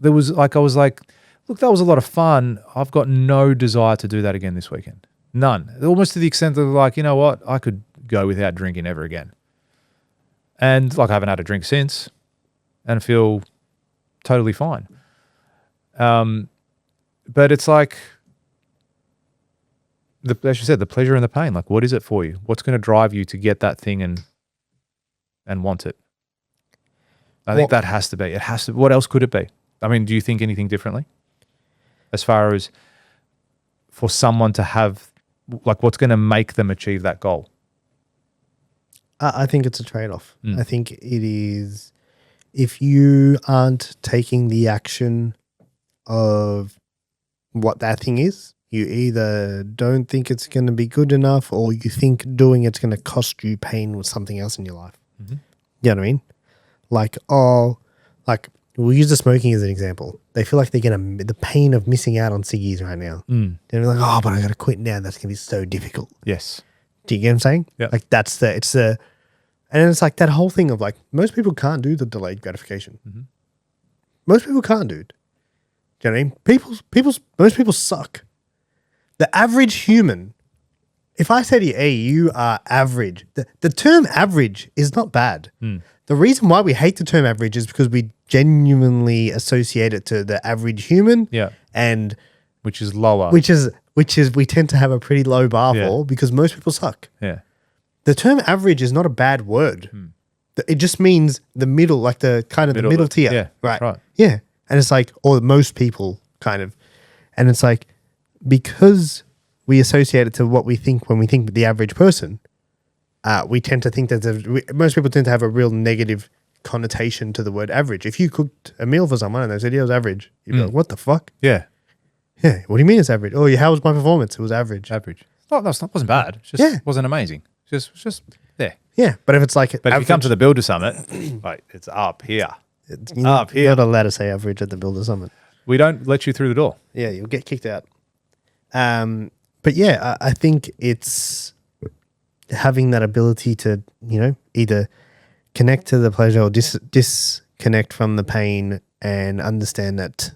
I was like, look, that was a lot of fun. I've got no desire to do that again this weekend. None. Almost to the extent of like, you know what? I could go without drinking ever again. And like I haven't had a drink since and feel totally fine. But it's like, as you said, the pleasure and the pain. Like, what is it for you? What's going to drive you to get that thing and want it? I think that has to be. It has to. What else could it be? I mean, do you think anything differently? As far as for someone to have, like, what's going to make them achieve that goal? I think it's a trade-off. I think it is, if you aren't taking the action of what that thing is, you either don't think it's going to be good enough, or you think doing it's going to cost you pain with something else in your life. Mm-hmm. You know what I mean? Like, we'll use the smoking as an example. They feel like they're going to, the pain of missing out on ciggies right now. They're like, oh, but I got to quit now. That's going to be so difficult. Yes. Do you get what I'm saying? Yeah. Like and it's like that whole thing of like, most people can't do the delayed gratification. Mm-hmm. Most people can't do it. Do you know what I mean? Most people suck. The average human, if I say to you, hey, you are average, the term average is not bad. The reason why we hate the term average is because we genuinely associate it to the average human. Yeah. And which is lower. Which is we tend to have a pretty low bar for, because most people suck. Yeah. The term average is not a bad word. It just means the middle, like the kind of the middle tier. Yeah. Right. Yeah. And it's like, or most people kind of. And it's like, because we associate it to what we think when we think the average person, we tend to think that most people tend to have a real negative connotation to the word average. If you cooked a meal for someone and they said, yeah, it was average, you'd be like, what the fuck? Yeah. Yeah. What do you mean it's average? Oh, yeah, how was my performance? It was average. Average. No, that wasn't bad. It just wasn't amazing. Just there. Yeah. But if it's like, but if you come to the Builder Summit, like, it's up here. You're not allowed to say average at the Builder Summit. We don't let you through the door. Yeah, you'll get kicked out. But yeah, I think it's having that ability to, either connect to the pleasure or disconnect from the pain, and understand that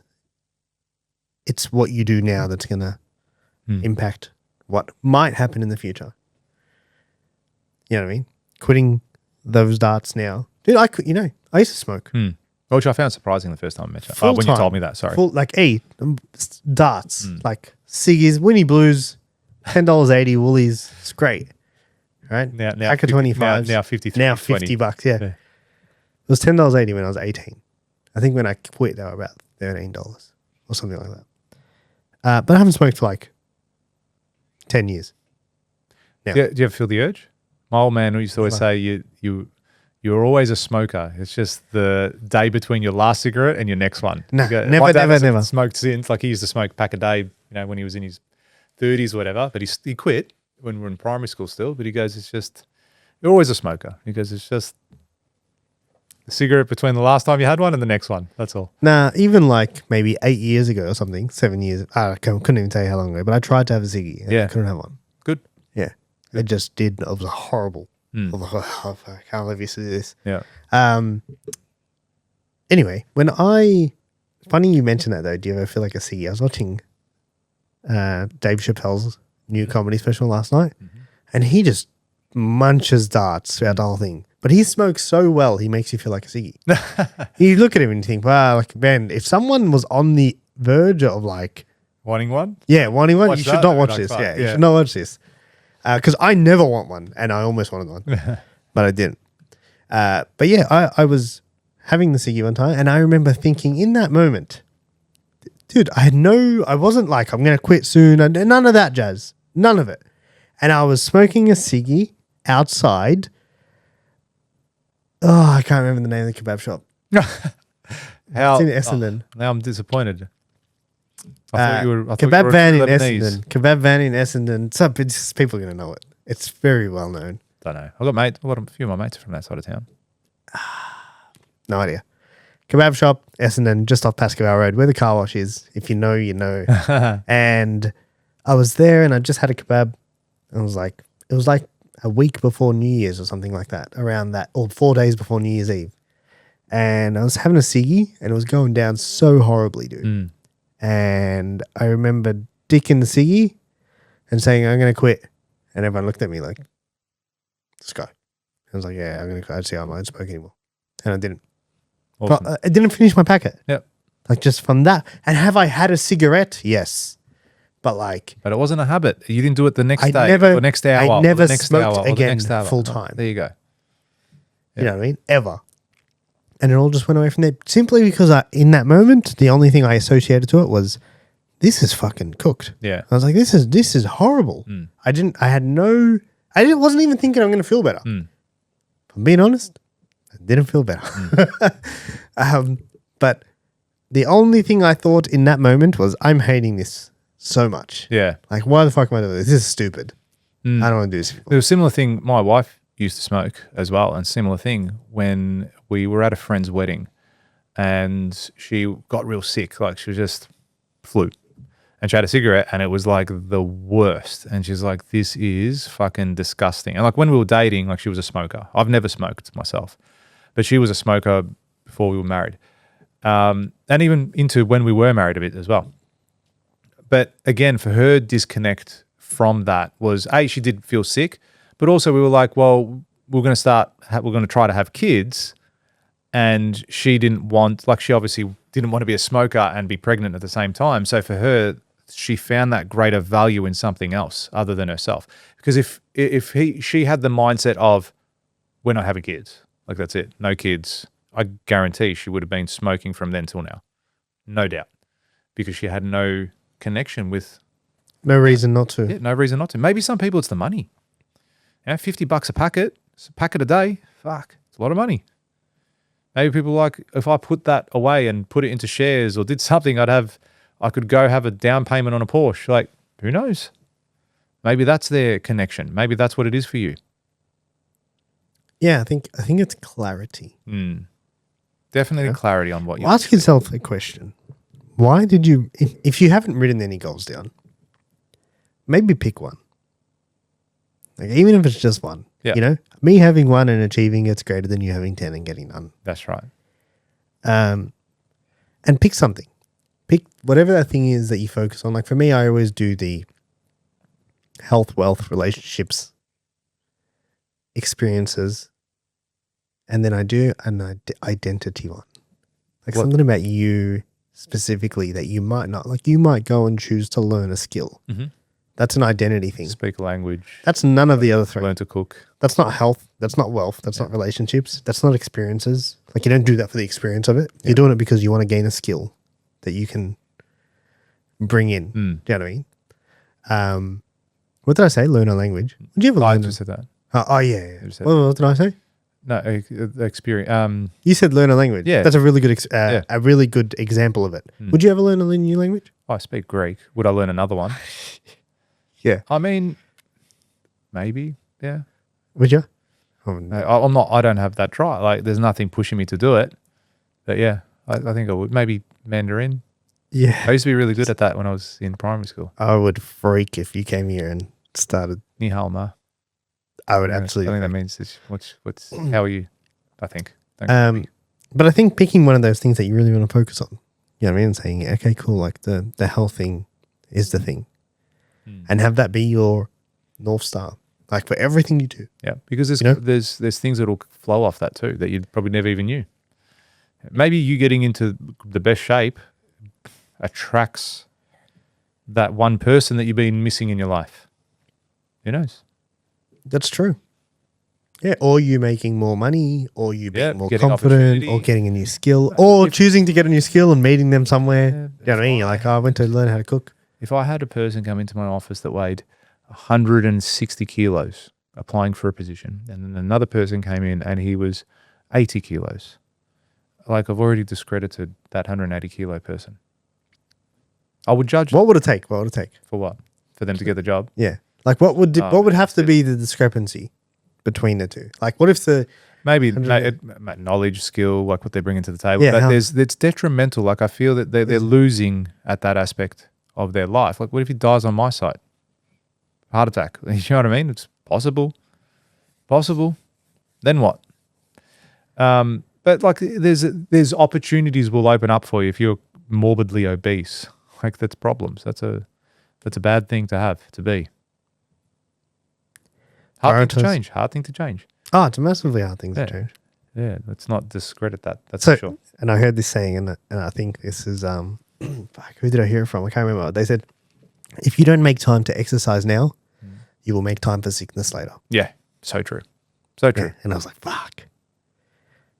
it's what you do now that's going to impact what might happen in the future. You know what I mean? Quitting those darts now. Dude, I used to smoke. Which I found surprising the first time I met you. When you told me that, sorry. Darts, like ciggies, Winnie Blues, $10.80 Woolies. It's great, right? Now Pack of 25s. Now 53. Now $50. Yeah. It was $10.80 when I was 18. I think when I quit, they were about $13 or something like that. But I haven't smoked for like 10 years. Now. Do you ever feel the urge? My old man used to always say you're always a smoker. It's just the day between your last cigarette and your next one. No, never, never. Smoked since, like he used to smoke a pack a day, when he was in his 30s or whatever. But he quit when we were in primary school still. But he goes, it's just, you're always a smoker. He goes, it's just the cigarette between the last time you had one and the next one. That's all. Nah, even like maybe 8 years ago or something, 7 years. I couldn't even tell you how long ago, but I tried to have a ciggy. And I couldn't have one. Good. Yeah. It just did. It was horrible. I was like, oh, I can't believe you do this. Yeah. Anyway, funny you mentioned that though. Do you ever feel like a ciggy? I was watching Dave Chappelle's new comedy special last night, and he just munches darts throughout the whole thing. But he smokes so well, he makes you feel like a ciggy. You look at him and you think, wow, like, man, if someone was on the verge of like wanting one, you should not watch this. Yeah, you should not watch this. Because I never want one, and I almost wanted one, but I didn't. But yeah, I was having the ciggy one time, and I remember thinking in that moment, dude, I wasn't like, I'm going to quit soon, and none of that jazz. None of it. And I was smoking a ciggy outside. Oh, I can't remember the name of the kebab shop. It's in Essendon. Now I'm disappointed. I thought you were Kebab Van in Lebanese. Essendon. Kebab Van in Essendon. It's people are going to know it. It's very well known. Don't know. I've got a few of my mates from that side of town. No idea. Kebab shop, Essendon, just off Pascoe Road, where the car wash is. If you know, you know. And I was there and I just had a kebab. And it was like a week before New Year's or something like that, around that, or 4 days before New Year's Eve. And I was having a ciggy and it was going down so horribly, dude. And I remember dicking the ciggy and saying, I'm going to quit. And everyone looked at me like, let's go. I was like, yeah, I'm going to quit. I see I won't smoke anymore. And I didn't. Awesome. But I didn't finish my packet. Yep. Like just from that. And have I had a cigarette? Yes. But it wasn't a habit. You didn't do it the next day or next hour. I never or the next smoked hour, again or the next hour. full time. There you go. You know what I mean? Ever. And it all just went away from there. Simply because in that moment, the only thing I associated to it was, this is fucking cooked. Yeah. I was like, this is horrible. I wasn't even thinking I'm going to feel better. If I'm being honest, I didn't feel better. But the only thing I thought in that moment was, I'm hating this so much. Yeah. Like, why the fuck am I doing this? This is stupid. I don't want to do this anymore. There was a similar thing. My wife used to smoke as well, and similar thing when we were at a friend's wedding and she got real sick. Like she was just flu. And she had a cigarette and it was like the worst. And she's like, this is fucking disgusting. And like when we were dating, like she was a smoker. I've never smoked myself, but she was a smoker before we were married. And even into when we were married a bit as well. But again, for her disconnect from that was, she did feel sick, but also we were like, well, we're going to try to have kids. And she didn't want, like she obviously didn't want to be a smoker and be pregnant at the same time. So for her, she found that greater value in something else other than herself. Because if she had the mindset of, we're not having kids, like that's it, no kids, I guarantee she would have been smoking from then till now. No doubt. Because she had no connection with. No reason not to. Yeah, no reason not to. Maybe some people it's the money. $50 a packet, it's a packet a day, fuck, it's a lot of money. Maybe people like, if I put that away and put it into shares or did something, I could go have a down payment on a Porsche. Like, who knows? Maybe that's their connection. Maybe that's what it is for you. Yeah, I think it's clarity. Definitely clarity on what you ask yourself a question. Why did you, if you haven't written any goals down, maybe pick one. Like, even if it's just one. Yeah. You know, me having one and achieving it's greater than you having 10 and getting none. That's right. And pick something. Pick whatever that thing is that you focus on. Like for me, I always do the health, wealth, relationships, experiences, and then I do an identity one. Like something about you specifically that you might not, like you might go and choose to learn a skill. That's an identity thing. Speak a language. That's none of the other three. Learn to cook. That's not health. That's not wealth. That's not relationships. That's not experiences. Like, you don't do that for the experience of it. Yeah. You're doing it because you want to gain a skill that you can bring in. Do you know what I mean? What did I say? Learn a language. Would you ever I learn? just said that. Yeah. You said What did I say? No, experience. You said learn a language. Yeah. That's a really good a really good example of it. Would you ever learn a new language? I speak Greek. Would I learn another one? Yeah. I mean, maybe. Yeah. Would you? No, I'm not. I don't have that drive. Like, there's nothing pushing me to do it. But yeah, I think I would. Maybe Mandarin. Yeah. I used to be really good at that when I was in primary school. I would freak if you came here and started. Ni hao ma. I would I absolutely. think that means what's how are you? I think. But I think picking one of those things that you really want to focus on, you know what I mean, and saying, okay, cool, like the health thing is the thing, and have that be your North Star, like for everything you do. Yeah, because there's You know? there's things that'll flow off that too that you probably never even knew. Maybe you getting into the best shape attracts that one person that you've been missing in your life. Who knows? That's true. Yeah, or you making more money, or you being more getting confident, opportunity. or getting a new skill, or choosing to get a new skill and meeting them somewhere. Yeah, You know what I mean? You're like, oh, I went to learn how to cook. If I had a person come into my office that weighed 160 kilos applying for a position, and then another person came in and he was 80 kilos, like I've already discredited that 180 kilo person. I would judge What would it take? What would it take? for what? For them to get the job? Yeah, like what would Oh, what would have to that's be the discrepancy between the two? Like, what if the Maybe 100 knowledge, skill, like what they bring into the table. Yeah, but how- it's detrimental. Like I feel that they're losing at that aspect of their life. Like what if he dies on my site? Heart attack. You know what I mean? It's possible. Then what? But like there's opportunities will open up for you if you're morbidly obese. Like that's problems. That's a bad thing to have to be. Hard thing to change. Hard thing to change. Oh, it's a massively hard thing Yeah. to change. Yeah, let's not discredit that. That's So, for sure. and I heard this saying, and I think this is fuck, who did I hear it from? I can't remember. They said, if you don't make time to exercise now, you will make time for sickness later. Yeah, so true. So true. Yeah. And I was like, fuck.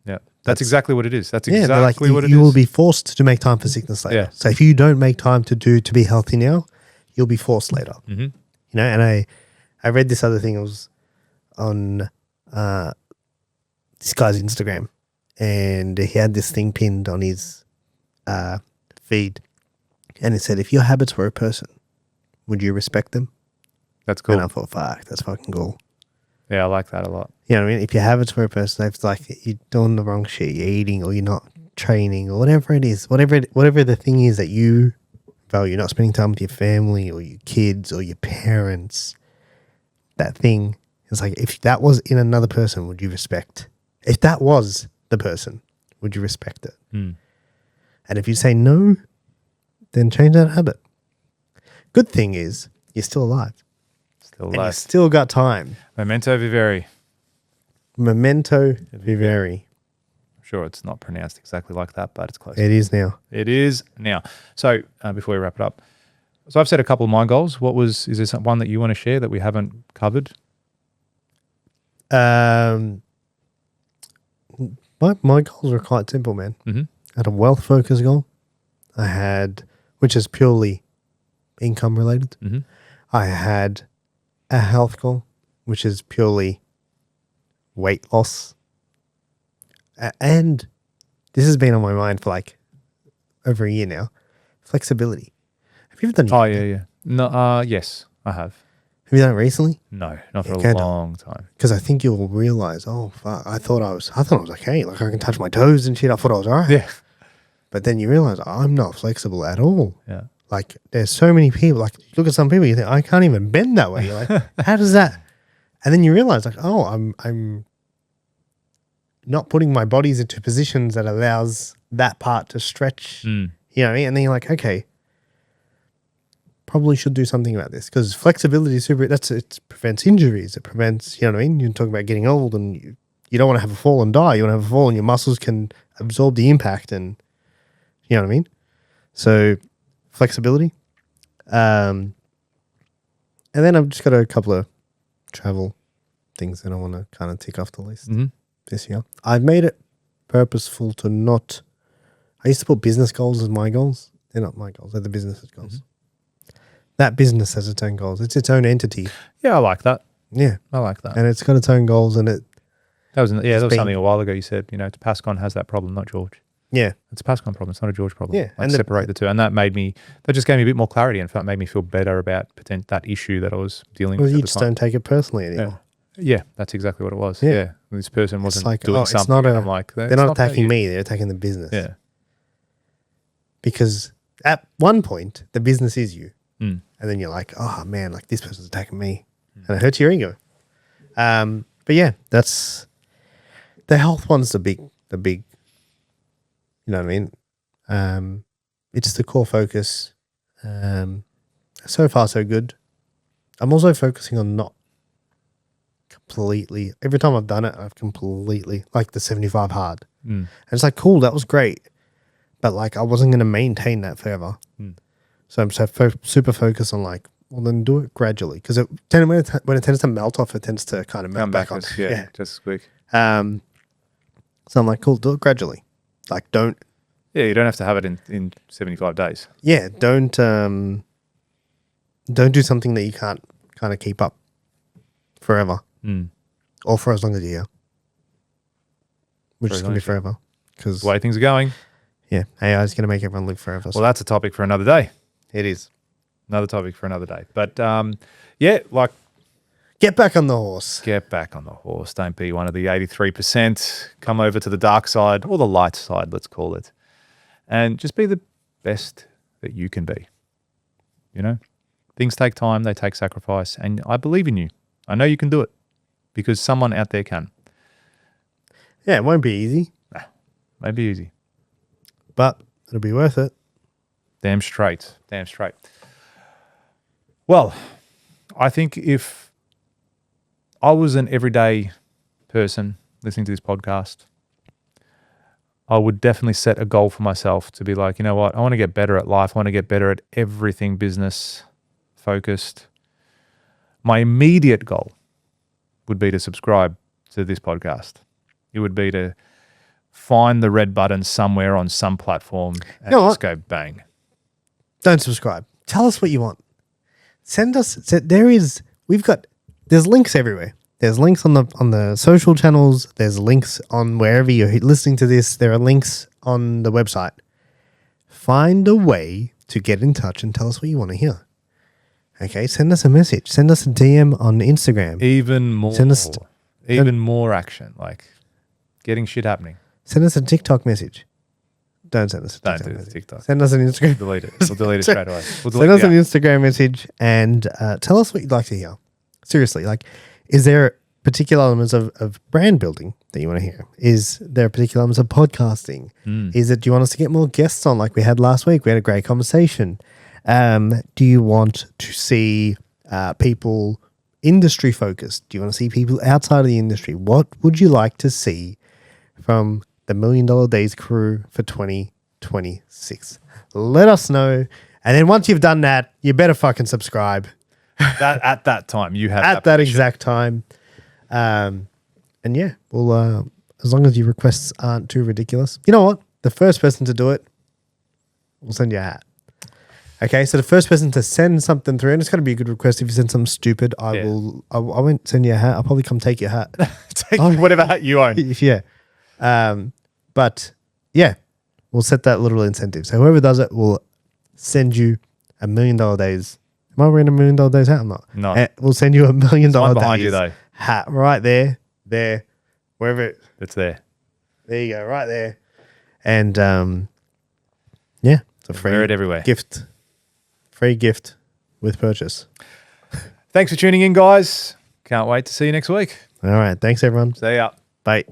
Yeah. That's exactly what it is. That's Yeah, they're like, exactly what it is. you will be forced to make time for sickness later. Yeah. So if you don't make time to be healthy now, you'll be forced later. Mm-hmm. You know, and I read this other thing. It was on this guy's Instagram, and he had this thing pinned on his feed, and it said, if your habits were a person, would you respect them? That's cool. And I thought, fuck, that's fucking cool. Yeah, I like that a lot. You know what I mean? If your habits were a person, it's like you're doing the wrong shit, you're eating, or you're not training, or whatever it is, whatever the thing is that you value, not spending time with your family or your kids or your parents, that thing, it's like, if that was in another person, would you respect? If that was the person, would you respect it? Mm. And if you say no, then change that habit. Good thing is, you're still alive. Still And you alive. still got time. Memento vivere. Memento vivere. I'm sure it's not pronounced exactly like that, but it's close. It is now. It is now. So before we wrap it up, so I've set a couple of my goals. Is there one that you want to share that we haven't covered? My goals were quite simple, man. Mm-hmm. I had a wealth focus goal. I had, which is purely income related. Mm-hmm. I had a health goal, which is purely weight loss. And this has been on my mind for like over a year now. Flexibility. Have you ever done? Oh, yeah. No, yes, I have. Have you done it recently? No, not for Okay, a long time. Because I think you'll realize, oh fuck, I thought I was okay. Like I can touch my toes and shit. I thought I was alright. Yeah. But then you realize I'm not flexible at all. Yeah. Like there's so many people. Like look at some people, you think I can't even bend that way. You're like, how does that? And then you realize, like, oh, I'm not putting my bodies into positions that allows that part to stretch. Mm. You know what I mean? And then you're like, okay, probably should do something about this because flexibility is super. It prevents injuries. It prevents, you know what I mean? You're talking about getting old, and you don't want to have a fall and die. You want to have a fall, and your muscles can absorb the impact, and you know what I mean. So flexibility. And then I've just got a couple of travel things that I want to kind of tick off the list this year. I've made it purposeful to not. I used to put business goals as my goals. They're not my goals. They're the business's goals. That business has its own goals. It's its own entity. Yeah, I like that. Yeah, I like that. and it's got its own goals, and it. That was something a while ago. You said, Pascon has that problem, not George. Yeah, It's a Pascon problem. It's not a George problem. Yeah, and separate the two, and that just gave me a bit more clarity. In fact, made me feel better about that issue that I was dealing with. you at the just time. don't take it personally anymore. Yeah, that's exactly what it was. Yeah. Yeah, this person wasn't like, doing it's something. not I'm like, they're not attacking me. They're attacking the business. Yeah, because at one point the business is you, and then you're like, oh man, like this person's attacking me, and it hurts your ego. But yeah, that's the health one's the big. You know what I mean? It's the core focus. So far, so good. I'm also focusing on not completely. Every time I've done it, I've completely like the 75 hard. And it's like, cool, that was great. But like, I wasn't going to maintain that forever. So I'm super focused on like, well, then do it gradually. Because when it tends to melt off, it tends to kind of melt back on. Yeah, just as quick. So I'm like, cool, do it gradually. Like, don't. Yeah, you don't have to have it in 75 days. Yeah, don't do something that you can't kind of keep up forever or for as long as a year, which is going to be forever. Because the way things are going. Yeah, AI is going to make everyone live forever. Well, that's a topic for another day. It is. Another topic for another day. But yeah, like. Get back on the horse. Get back on the horse. Don't be one of the 83%. Come over to the dark side or the light side, let's call it. And just be the best that you can be. Things take time, they take sacrifice, and I believe in you. I know you can do it because someone out there can. Yeah, it won't be easy. Nah, won't be easy. But it'll be worth it. Damn straight. Damn straight. Well, I think if I was an everyday person listening to this podcast, I would definitely set a goal for myself to be like, you know what, I want to get better at life. I want to get better at everything business focused. My immediate goal would be to subscribe to this podcast. It would be to find the red button somewhere on some platform and just go bang. Don't subscribe. Tell us what you want. Send us. There's links everywhere. There's links on the social channels. There's links on wherever you're listening to this. There are links on the website. Find a way to get in touch and tell us what you want to hear. Okay, send us a message. Send us a DM on Instagram. Even more action, like getting shit happening. Send us a TikTok message. Don't send us a TikTok message. TikTok. Send us an Instagram. Delete it. We'll delete it straight away. Send us an Instagram message and tell us what you'd like to hear. Seriously, like, is there particular elements of brand building that you want to hear? Is there particular elements of podcasting? Is it, do you want us to get more guests on like we had last week? We had a great conversation. Do you want to see people industry focused? Do you want to see people outside of the industry? What would you like to see from the $1 Million Days crew for 2026? Let us know. And then once you've done that, you better fucking subscribe. At that time, you have at that exact time. And yeah, well, as long as your requests aren't too ridiculous. You know what? The first person to do it, we'll send you a hat. Okay, so the first person to send something through, and it's got to be a good request. If you send something stupid, I won't send you a hat. I'll probably come take your hat. Take whatever hat you own. Yeah. But yeah, we'll set that little incentive. So whoever does it will send you $1 Million Days. Am I wearing a $1 Million Days hat? I'm not. No. We'll send you $1 Million Days behind you, though. Hat right there, wherever it's there. There you go, right there. And yeah, it's a free wear it everywhere. Gift. Free gift with purchase. Thanks for tuning in, guys. Can't wait to see you next week. All right. Thanks, everyone. See ya. Bye.